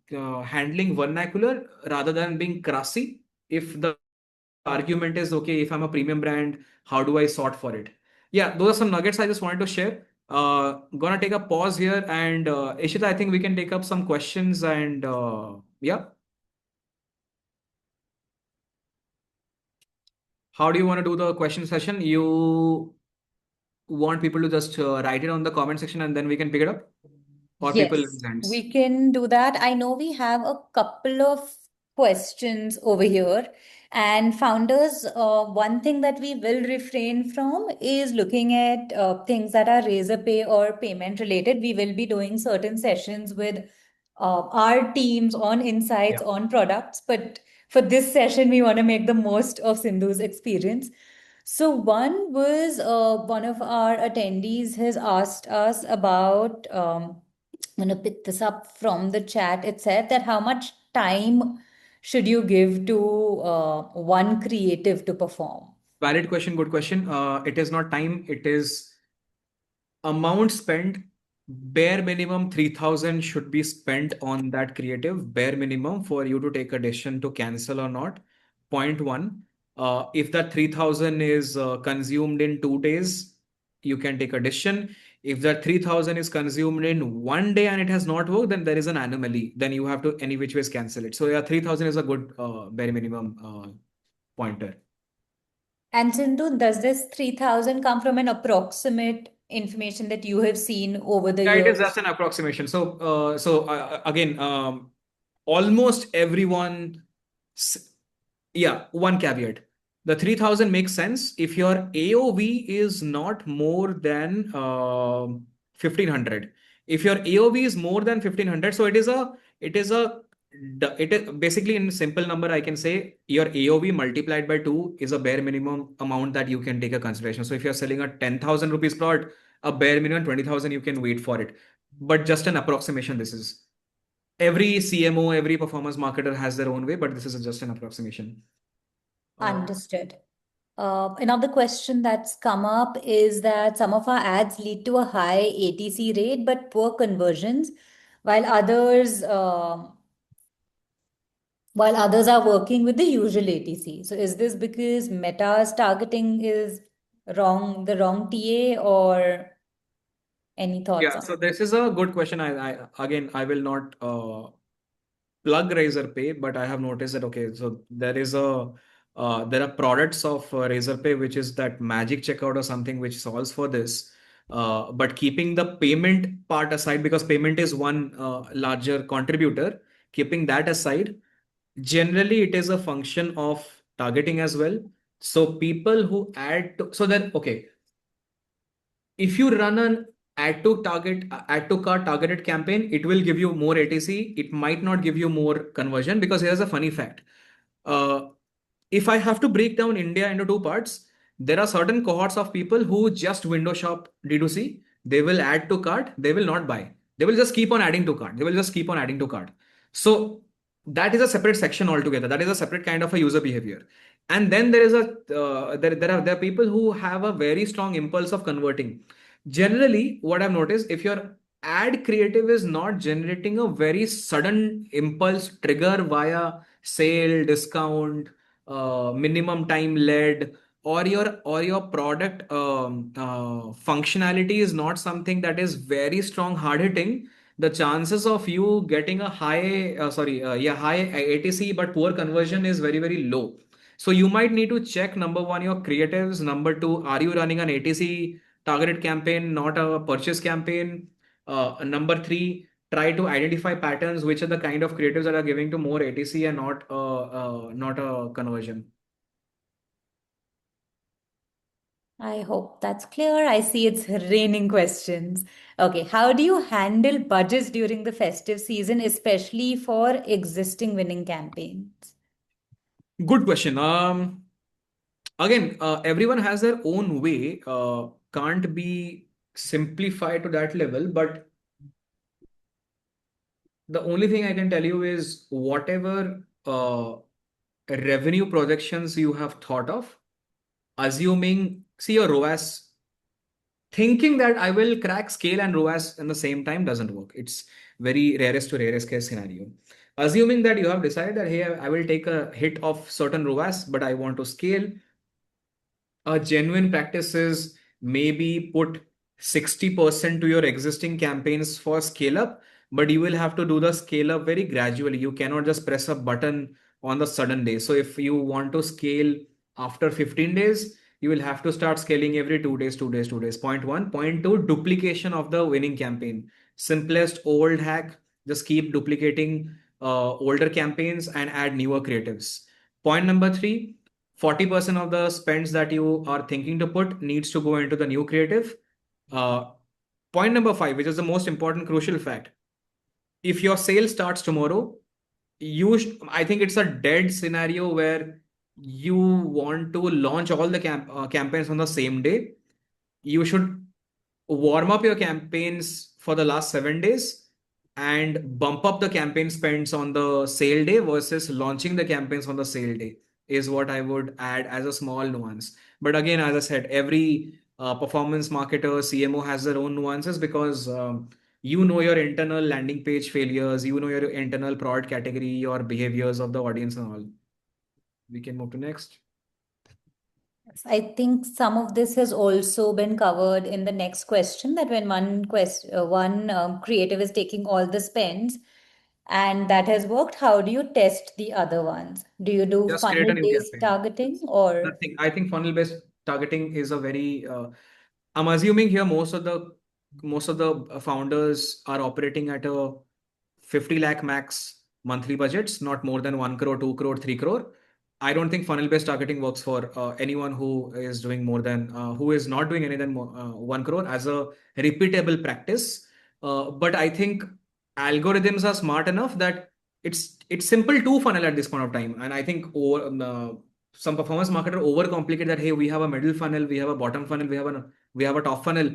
handling vernacular rather than being crassy. If the argument is okay, if I'm a premium brand, how do I sort for it? Yeah, those are some nuggets I just wanted to share. Gonna take a pause here, and Ishita, I think we can take up some questions and yeah. How do you want to do the question session? You want people to just write it on the comment section and then we can pick it up? Or people
Yes,
raise hands?
we can do that. I know we have a couple of questions over here. And founders, one thing that we will refrain from is looking at things that are Razorpay or payment related. We will be doing certain sessions with our teams on insights
Yeah.
on products. But for this session, we want to make the most of Sindhu's experience. So one was one of our attendees has asked us about. I'm going to pick this up from the chat. It said that how much time should you give to one creative to perform?
Valid question, good question. It is not time, it is amount spent. Bare minimum 3,000 should be spent on that creative, bare minimum for you to take a decision to cancel or not. Point one. If that 3,000 is consumed in 2 days, you can take a decision. If that 3,000 is consumed in 1 day and it has not worked, then there is an anomaly. Then you have to any which ways cancel it. So yeah, 3,000 is a good bare minimum pointer.
And Sindhu, does this 3,000 come from an approximate information that you have seen over the
Yeah, it is
years?
just an approximation. Again, almost everyone, yeah, one caveat. The 3,000 makes sense if your AOV is not more than 1,500. If your AOV is more than 1,500, so it is basically in simple number, I can say your AOV multiplied by 2 is a bare minimum amount that you can take a consideration. So if you're selling a 10,000 rupees plot, a bare minimum 20,000, you can wait for it. But just an approximation, this is. Every CMO, every performance marketer has their own way, but this is just an approximation.
Understood. Another question that's come up is that some of our ads lead to a high ATC rate but poor conversions, while others are working with the usual ATC. So is this because Meta's targeting is wrong, the wrong TA, or any thoughts
Yeah,
on
so
it?
this is a good question. I will not plug Razorpay, but I have noticed that okay, so there are products of Razorpay which is that magic checkout or something which solves for this. But keeping the payment part aside, because payment is one larger contributor, keeping that aside, generally it is a function of targeting as well. So people who add to, so then okay, if you run an add to cart targeted campaign, it will give you more ATC. It might not give you more conversion because here's a funny fact. if I have to break down India into two parts, there are certain cohorts of people who just window shop D2C. They will add to cart, they will not buy. They will just keep on adding to cart. They will just keep on adding to cart. So that is a separate section altogether. That is a separate kind of a user behavior. And then there is there are people who have a very strong impulse of converting. Generally, what I've noticed, if your ad creative is not generating a very sudden impulse trigger via sale, discount, minimum time led, or your product functionality is not something that is very strong hard hitting, the chances of you getting a high ATC but poor conversion is very very low. So you might need to check, number one, your creatives. Number two, are you running an ATC targeted campaign, not a purchase campaign? Number three, try to identify patterns, which are the kind of creatives that are giving to more ATC and not a conversion.
I hope that's clear. I see it's raining questions. Okay, how do you handle budgets during the festive season, especially for existing winning campaigns?
Good question. Again, everyone has their own way. Can't be simplified to that level, but the only thing I can tell you is whatever revenue projections you have thought of, assuming, see your ROAS, thinking that I will crack scale and ROAS in the same time doesn't work. It's very rarest to rarest case scenario. Assuming that you have decided that, hey, I will take a hit of certain ROAS, but I want to scale, a genuine practice is maybe put 60% to your existing campaigns for scale up, but you will have to do the scale up very gradually. You cannot just press a button on the sudden day. So if you want to scale after 15 days, you will have to start scaling every 2 days, 2 days, 2 days. Point one. Point two, duplication of the winning campaign. Simplest old hack, just keep duplicating older campaigns and add newer creatives. Point number three, 40% of the spends that you are thinking to put needs to go into the new creative. Uh, Point number five, which is the most important crucial fact. If your sale starts tomorrow, I think it's a dead scenario where you want to launch all the campaigns on the same day. You should warm up your campaigns for the last 7 days and bump up the campaign spends on the sale day versus launching the campaigns on the sale day is what I would add as a small nuance. But again, as I said, every performance marketer, CMO has their own nuances because you know your internal landing page failures, you know your internal product category, your behaviors of the audience and all. We can move to next.
I think some of this has also been covered in the next question, that when one creative is taking all the spends and that has worked, how do you test the other ones? Do you do
Just create a new
funnel-based
campaign.
targeting or?
Nothing. I think funnel based targeting is a very I'm assuming here most of the founders are operating at a 50 lakh max monthly budgets, not more than 1 crore, 2 crore, 3 crore. I don't think funnel based targeting works for anyone who is doing more than who is not doing any than 1 crore as a repeatable practice. But I think algorithms are smart enough that it's simple to funnel at this point of time. And I think some performance marketer overcomplicate that. Hey, we have a middle funnel, we have a bottom funnel, we have a top funnel.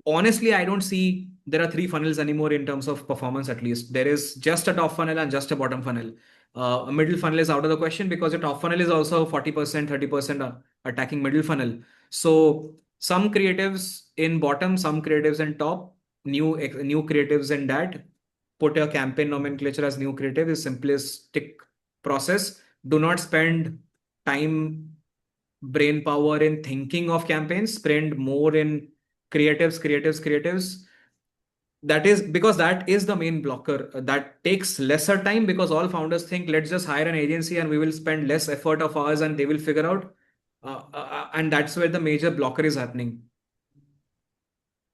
Honestly, I don't see there are three funnels anymore in terms of performance. At least there is just a top funnel and just a bottom funnel. A middle funnel is out of the question because the top funnel is also 40%, 30% attacking middle funnel. So some creatives in bottom, some creatives in top, new creatives in that. Put your campaign nomenclature as new creative is simplistic process. Do not spend time, brain power in thinking of campaigns. Spend more in creatives. That is because that is the main blocker. That takes lesser time because all founders think, let's just hire an agency and we will spend less effort of ours and they will figure out. And that's where the major blocker is happening.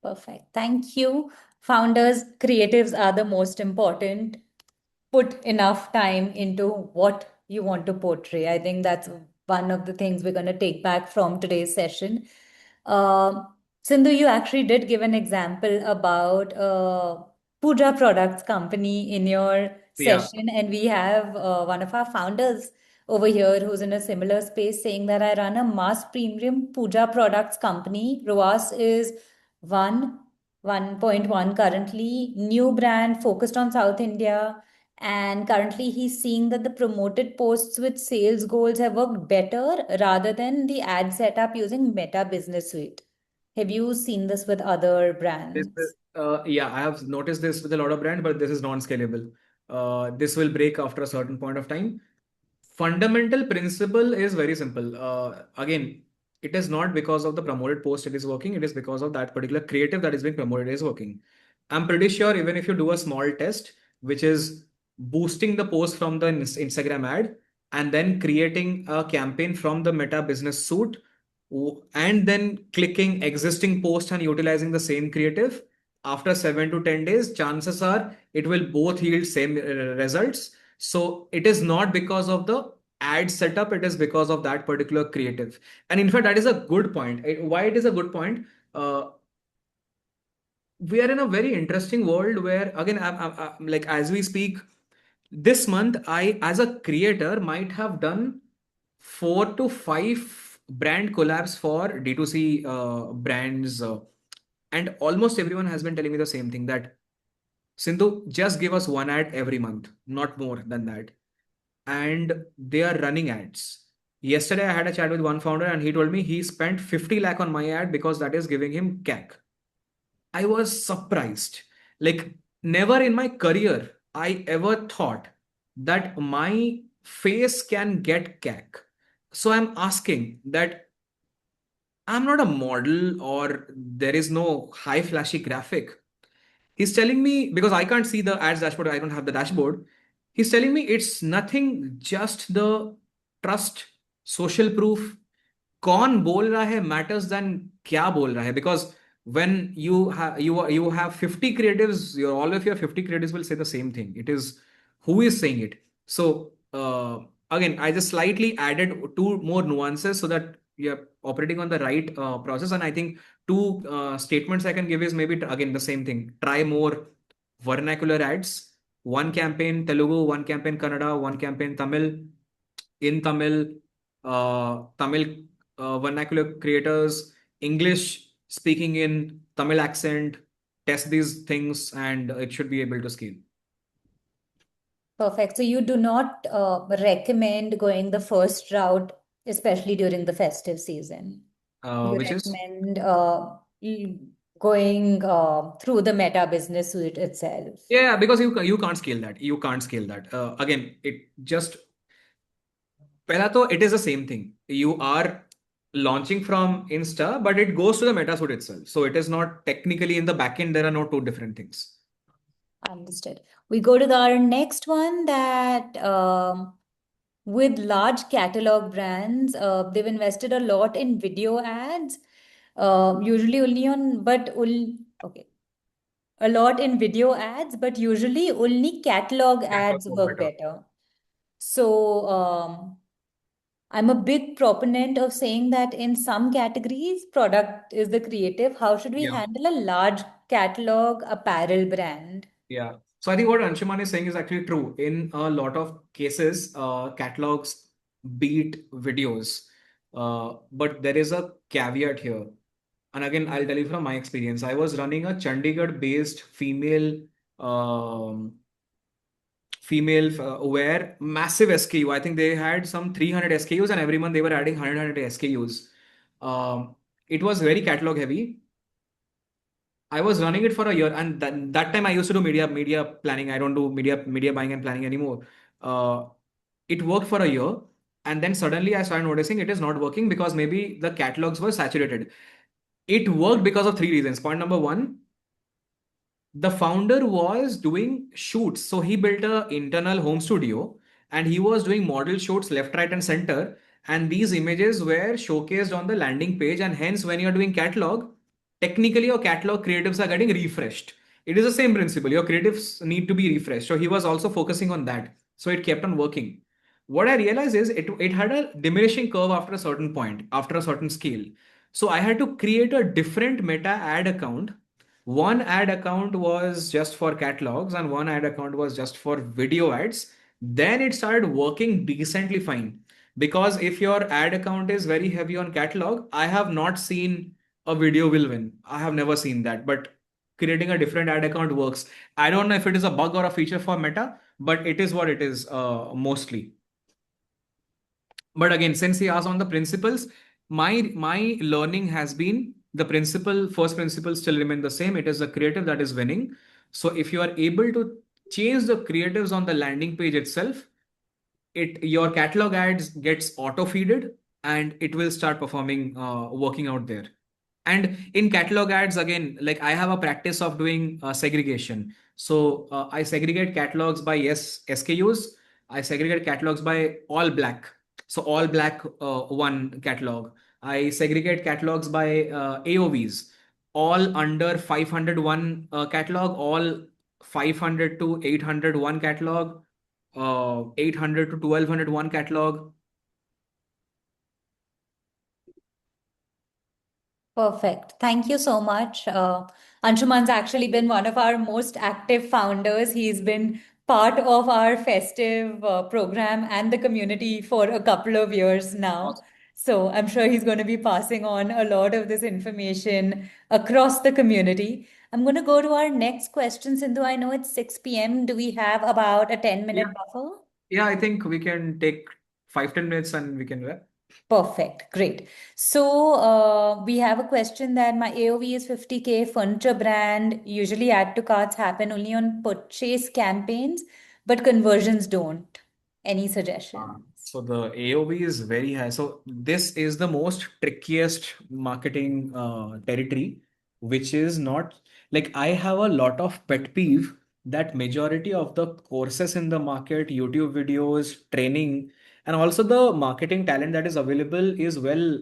Perfect. Thank you. Founders, creatives are the most important. Put enough time into what you want to portray. I think that's one of the things we're going to take back from today's session. Uh, Sindhu, you actually did give an example about Puja Products company in your
Yeah.
session, and we have one of our founders over here who's in a similar space saying that I run a mass premium puja products company. ROAS is 1, 1.1 currently, new brand focused on South India. And currently, he's seeing that the promoted posts with sales goals have worked better rather than the ad setup using Meta Business Suite. Have you seen this with other
This
brands?
yeah, I have noticed this with a lot of brand, but this is non-scalable. This will break after a certain point of time. Fundamental principle is very simple. Again, it is not because of the promoted post it is working. It is because of that particular creative that is being promoted is working. I'm pretty sure even if you do a small test, which is boosting the post from the Instagram ad and then creating a campaign from the Meta Business Suite and then clicking existing post and utilizing the same creative, after 7 to 10 days, chances are it will both yield same results. So it is not because of the ad setup, it is because of that particular creative. And in fact, that is a good point. Why it is a good point? We are in a very interesting world where, again, like as we speak, this month, I, as a creator, might have done 4 to 5 brand collabs for D2C brands. And almost everyone has been telling me the same thing that Sindhu, just give us one ad every month, not more than that. And they are running ads. Yesterday, I had a chat with one founder and he told me he spent 50 lakh on my ad because that is giving him CAC. I was surprised. Like, never in my career I ever thought that my face can get CAC. So I'm asking that I'm not a model or there is no high flashy graphic. He's telling me, because I can't see the ads dashboard, I don't have the dashboard. He's telling me it's nothing, just the trust, social proof. कौन बोल रहा है matters than क्या बोल रहा है, because when you have 50 creatives, your all of your 50 creatives will say the same thing. It is who is saying it. So again, I just slightly added two more nuances so that you're operating on the right process. And I think two statements I can give is maybe again the same thing. Try more vernacular ads. One campaign Telugu, one campaign Kannada, one campaign Tamil. In Tamil, Tamil vernacular creators, English speaking in Tamil accent, test these things and it should be able to scale.
Perfect. So you do not recommend going the first route, especially during the festive season. You
Which is,
recommend going through the Meta Business Suite itself.
yeah, because you can't scale that. You can't scale that. Again, it just, पहला तो it is the same thing. You are launching from Insta, but it goes to the Meta suite itself. So it is not technically in the backend, there are no two different things.
Understood. We go to our next one that with large catalog brands, they've invested a lot in video ads, usually only on, okay, a lot in video ads, but usually only catalog
Catalog
ads
work
work
better.
better. So I'm a big proponent of saying that in some categories, product is the creative. How should we
Yeah.
handle a large catalog apparel brand?
Yeah. So I think what Anshuman is saying is actually true. In a lot of cases, catalogs beat videos. But there is a caveat here. And again, I'll tell you from my experience. I was running a Chandigarh-based female wear massive SKU. I think they had some 300 SKUs and every month they were adding 100 SKUs. It was very catalog heavy. I was running it for a year, and that time I used to do media planning. I don't do media buying and planning anymore. Uh, it worked for a year, and then suddenly I started noticing it is not working because maybe the catalogs were saturated. It worked because of three reasons. Point number one, the founder was doing shoots. So he built a internal home studio and he was doing model shoots left, right, and center. And these images were showcased on the landing page. And hence, when you're doing catalog, technically your catalog creatives are getting refreshed. It is the same principle. Your creatives need to be refreshed. So he was also focusing on that. So it kept on working. What I realized is it had a diminishing curve after a certain point, after a certain scale. So I had to create a different meta ad account. One ad account was just for catalogs and one ad account was just for video ads. Then it started working decently fine. Because if your ad account is very heavy on catalog, I have not seen a video will win. I have never seen that. But creating a different ad account works. I don't know if it is a bug or a feature for Meta, but it is what it is mostly. But again, since he asked on the principles, my learning has been the first principle still remain the same. It is the creative that is winning. So if you are able to change the creatives on the landing page itself, it your catalog ads gets auto feeded and it will start performing working out there. And in catalog ads, again, like I have a practice of doing segregation. So I segregate catalogs by SKUs. I segregate catalogs by all black. So all black one catalog. I segregate catalogs by AOVs. All under 501 catalog, all 500 to 801 catalog, 800 to 1201 catalog.
Perfect. Thank you so much. Anshuman's actually been one of our most active founders. He's been part of our festive program and the community for a couple of years now. So I'm sure he's going to be passing on a lot of this information across the community. I'm going to go to our next question, Sindhu. I know it's 6 p.m. Do we have about a 10-minute
Yeah.
buffer?
Yeah, I think we can take 5-10 minutes and we can wrap.
Perfect. Great. So we have a question that my AOV is 50K furniture brand. Usually add to carts happen only on purchase campaigns, but conversions don't. Any suggestions?
So the AOV is very high. So this is the most trickiest marketing territory, which is not like I have a lot of pet peeve that majority of the courses in the market, YouTube videos, training, and also the marketing talent that is available is well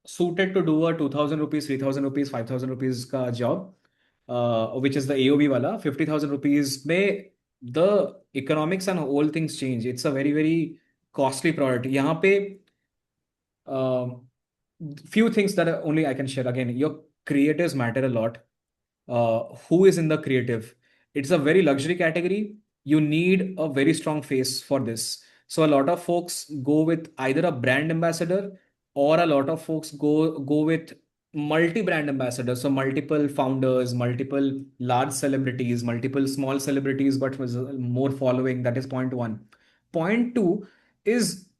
suited to do a 2000 rupees, 3000 rupees, 5000 rupees ka job, which is the AOV wala. 50,000 rupees may the economics and all things change. It's a very, very costly product. यहाँ पे few things that only I can share. Again, your creatives matter a lot. Who is in the creative? It's a very luxury category. You need a very strong face for this. So a lot of folks go with either a brand ambassador or a lot of folks go with multi-brand ambassadors. So multiple founders, multiple large celebrities, multiple small celebrities, but with more following. That is point one. Point two is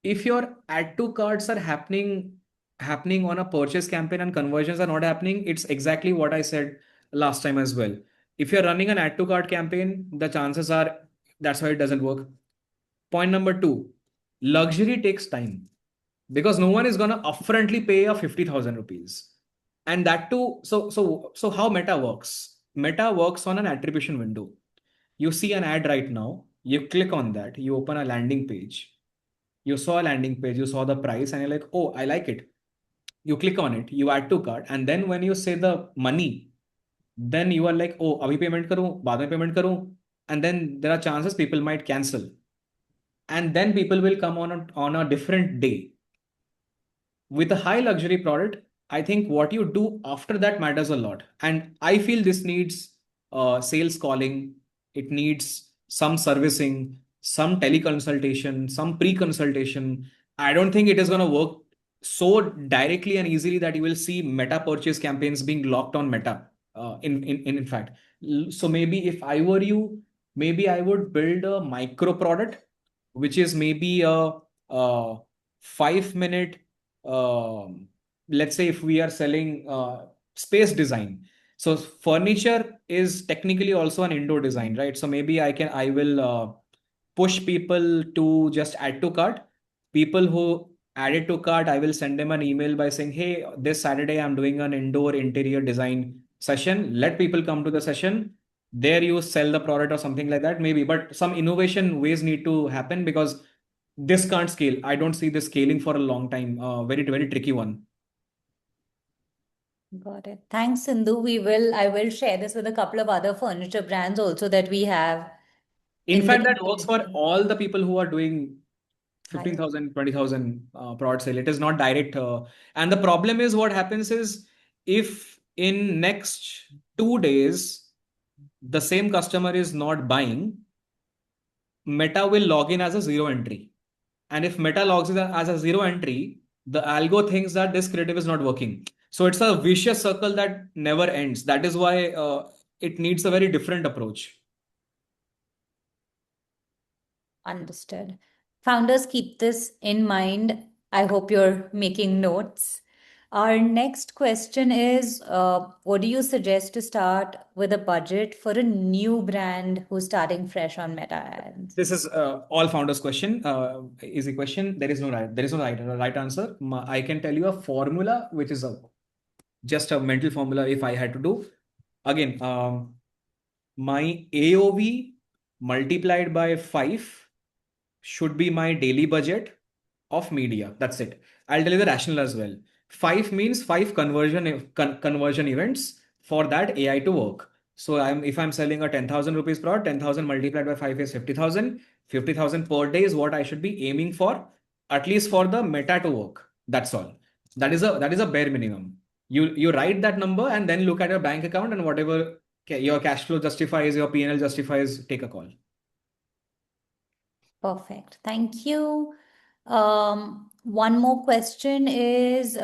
if your add to cards are happening on a purchase campaign and conversions are not happening, it's exactly what I said last time as well. If you're running an add to cart campaign, the chances are that's why it doesn't work. Point number two, luxury takes time because no one is gonna upfrontly pay a 50,000 rupees. And that too, so how Meta works? Meta works on an attribution window. You see an ad right now, you click on that, you open a landing page. You saw a landing page, you saw the price, and you're like, oh, I like it. You click on it, you add to cart, and then when you say the money, then you are like, oh, abhi payment karu, baad mein payment karu, and then there are chances people might cancel, and then people will come on a different day with a high luxury product. I think what you do after that matters a lot. And I feel this needs sales calling, it needs some servicing, some teleconsultation, some pre-consultation. I don't think it is going to work so directly and easily that you will see Meta purchase campaigns being locked on Meta. In fact, so maybe if I were you, maybe I would build a micro product, which is maybe a 5 minute, let's say if we are selling space design. So furniture is technically also an indoor design, right? So maybe I will push people to just add to cart. People who added to cart, I will send them an email by saying, hey, this Saturday I'm doing an indoor interior design session. Let people come to the session. There you sell the product or something like that, maybe. But some innovation ways need to happen because this can't scale. I don't see this scaling for a long time. Very, very tricky one.
Got it. Thanks, Sindhu. I will share this with a couple of other furniture brands also that we have
In
in the
fact, that works for
community.
all the people who are doing
Hi.
15,000, 20,000 product sale. It is not direct. And the problem is what happens is if in next 2 days, the same customer is not buying, Meta will log in as a zero entry. And if Meta logs in as a zero entry, the algo thinks that this creative is not working. So it's a vicious circle that never ends. That is why it needs a very different approach.
Understood. Founders, keep this in mind. I hope you're making notes. Our next question is, what do you suggest to start with a budget for a new brand who's starting fresh on Meta ads?
This is all founders' question. Easy question. There is no right answer. I can tell you a formula, which is just a mental formula. If I had to do again, my AOV multiplied by 5 should be my daily budget of media. That's it. I'll tell you the rationale as well. 5 means 5 conversion events for that AI to work. So if I'm selling a 10,000 rupees product, 10,000 multiplied by 5 is 50,000. 50,000 per day is what I should be aiming for, at least for the Meta to work. That's all. That is a bare minimum. You write that number and then look at your bank account, and whatever your cash flow justifies, your P&L justifies, take a call.
Perfect. Thank you. One more question is,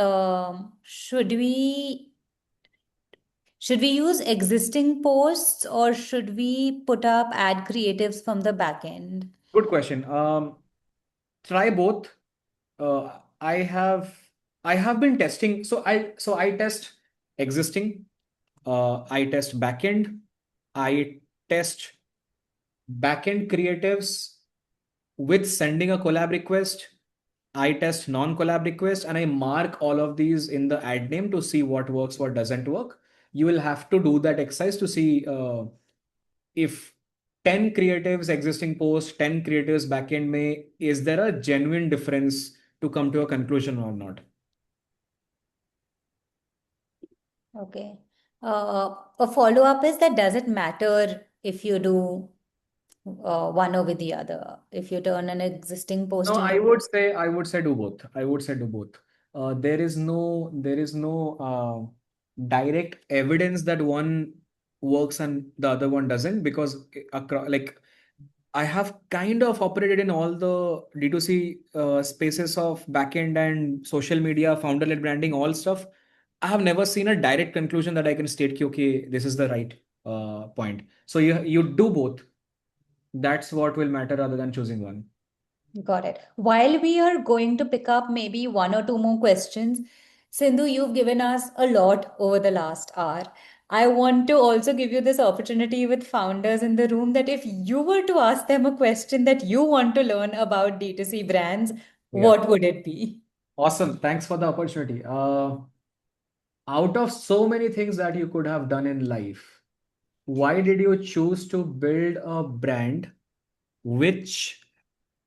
should we use existing posts or should we put up ad creatives from the back end?
Good question. Try both. Uh, I have I have been testing. So I test existing. I test backend. I test backend creatives with sending a collab request. I test non-collab request, and I mark all of these in the ad name to see what works, what doesn't work. You will have to do that exercise to see if 10 creatives existing post, 10 creatives backend may, is there a genuine difference to come to a conclusion or not?
Okay. A follow-up is that does it matter if you do one over the other? If you turn an existing post
No,
into
I would say do both. I would say do both. There is no direct evidence that one works and the other one doesn't, because like I have kind of operated in all the D2C spaces of backend and social media, founder-led branding, all stuff. I have never seen a direct conclusion that I can state, ki, okay, this is the right point. So you do both. That's what will matter rather than choosing one.
Got it. While we are going to pick up maybe one or two more questions, Sindhu, you've given us a lot over the last hour. I want to also give you this opportunity with founders in the room that if you were to ask them a question that you want to learn about D2C brands,
Yeah.
what would it be?
Awesome. Thanks for the opportunity. Out of so many things that you could have done in life, why did you choose to build a brand which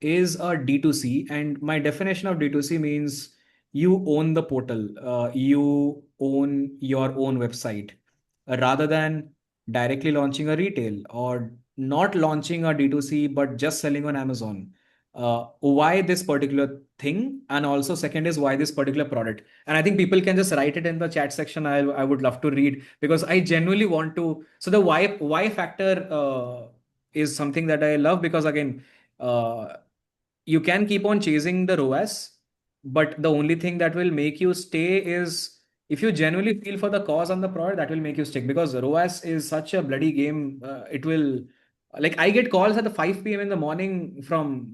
is a D2C? And my definition of D2C means you own the portal, you own your own website, rather than directly launching a retail or not launching a D2C but just selling on Amazon. Why this particular thing? And also, second is why this particular product? And I think people can just write it in the chat section. I would love to read, because I genuinely want to. So the why factor is something that I love, because again, uh, you can keep on chasing the ROAS, but the only thing that will make you stay is if you genuinely feel for the cause on the product, that will make you stick, because ROAS is such a bloody game. It will, like, I get calls at the 5 p.m. in the morning from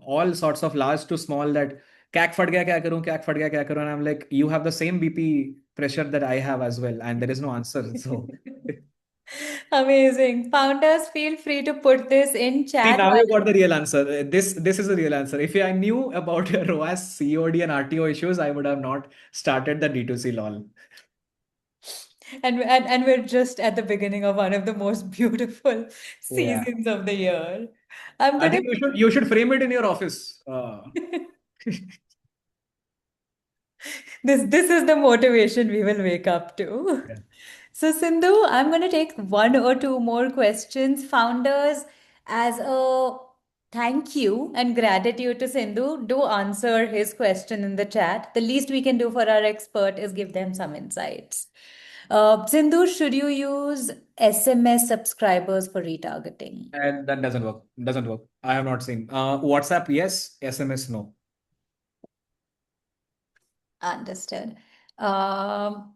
all sorts of large to small that CAC फट गया क्या करूं, CAC फट गया क्या करूं, and I'm like, you have the same BP pressure that I have as well, and there is no answer. So
Amazing. Founders, feel free to put this in
see,
chat
now you
while
got the real answer. This is the real answer. If I knew about your ROAS, COD, and RTO issues, I would have not started the D2C lol.
and we're just at the beginning of one of the most beautiful
Yeah.
seasons of the year. I'm
I
gonna
think you should frame it in your office.
this is the motivation we will wake up to.
Yeah.
So Sindhu, I'm gonna take one or two more questions. Founders, as a thank you and gratitude to Sindhu, do answer his question in the chat. The least we can do for our expert is give them some insights. Sindhu, should you use SMS subscribers for retargeting?
And that doesn't work. Doesn't work. I have not seen. WhatsApp, yes. SMS, no.
Understood. Um,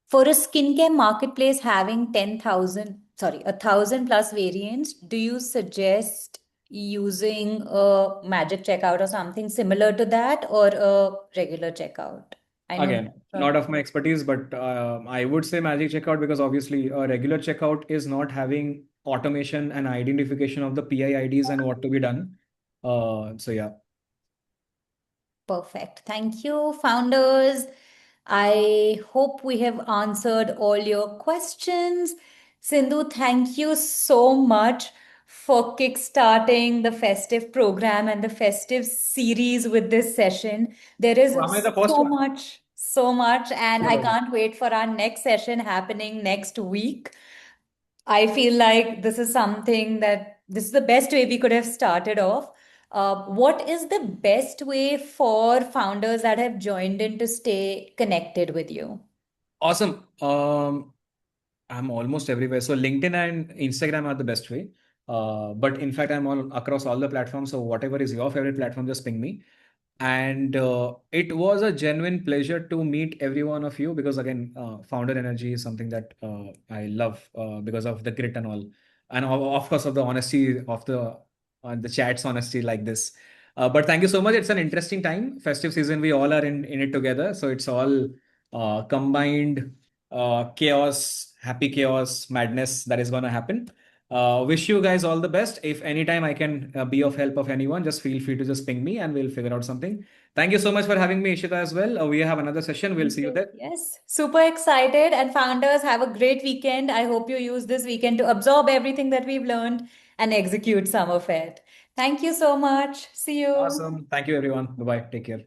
for a skincare marketplace having 10,000, sorry, 1,000 plus variants, do you suggest using a magic checkout or something similar to that or a regular checkout? I know
Again,
that's
not
from
of my expertise, but I would say Magic Checkout because obviously a regular checkout is not having automation and identification of the PI IDs and what to be done. So yeah.
perfect. Thank you, founders. I hope we have answered all your questions. Sindhu, thank you so much for kickstarting the festive program and the festive series with this session. There is
So am I the first
so
one?
much, so much, and I
Wonderful.
can't wait for our next session happening next week. I feel like this is the best way we could have started off. What is the best way for founders that have joined in to stay connected with you?
Awesome. I'm almost everywhere. So LinkedIn and Instagram are the best way. But in fact, I'm all across all the platforms. So whatever is your favorite platform, just ping me. And it was a genuine pleasure to meet every one of you because again, founder energy is something that I love because of the grit and all, and of course of the honesty of the chats, honesty like this. But thank you so much. It's an interesting time, festive season. We all are in it together, so it's all combined chaos, happy chaos, madness that is going to happen. Wish you guys all the best. If anytime I can be of help of anyone, just feel free to just ping me and we'll figure out something. Thank you so much for having me, Ishita, as well. We have another session. We'll
Thank
see you
you.
there.
Yes, super excited. And founders, have a great weekend. I hope you use this weekend to absorb everything that we've learned and execute some of it. Thank you so much. See you.
Awesome. Thank you, everyone. Bye bye. Take care.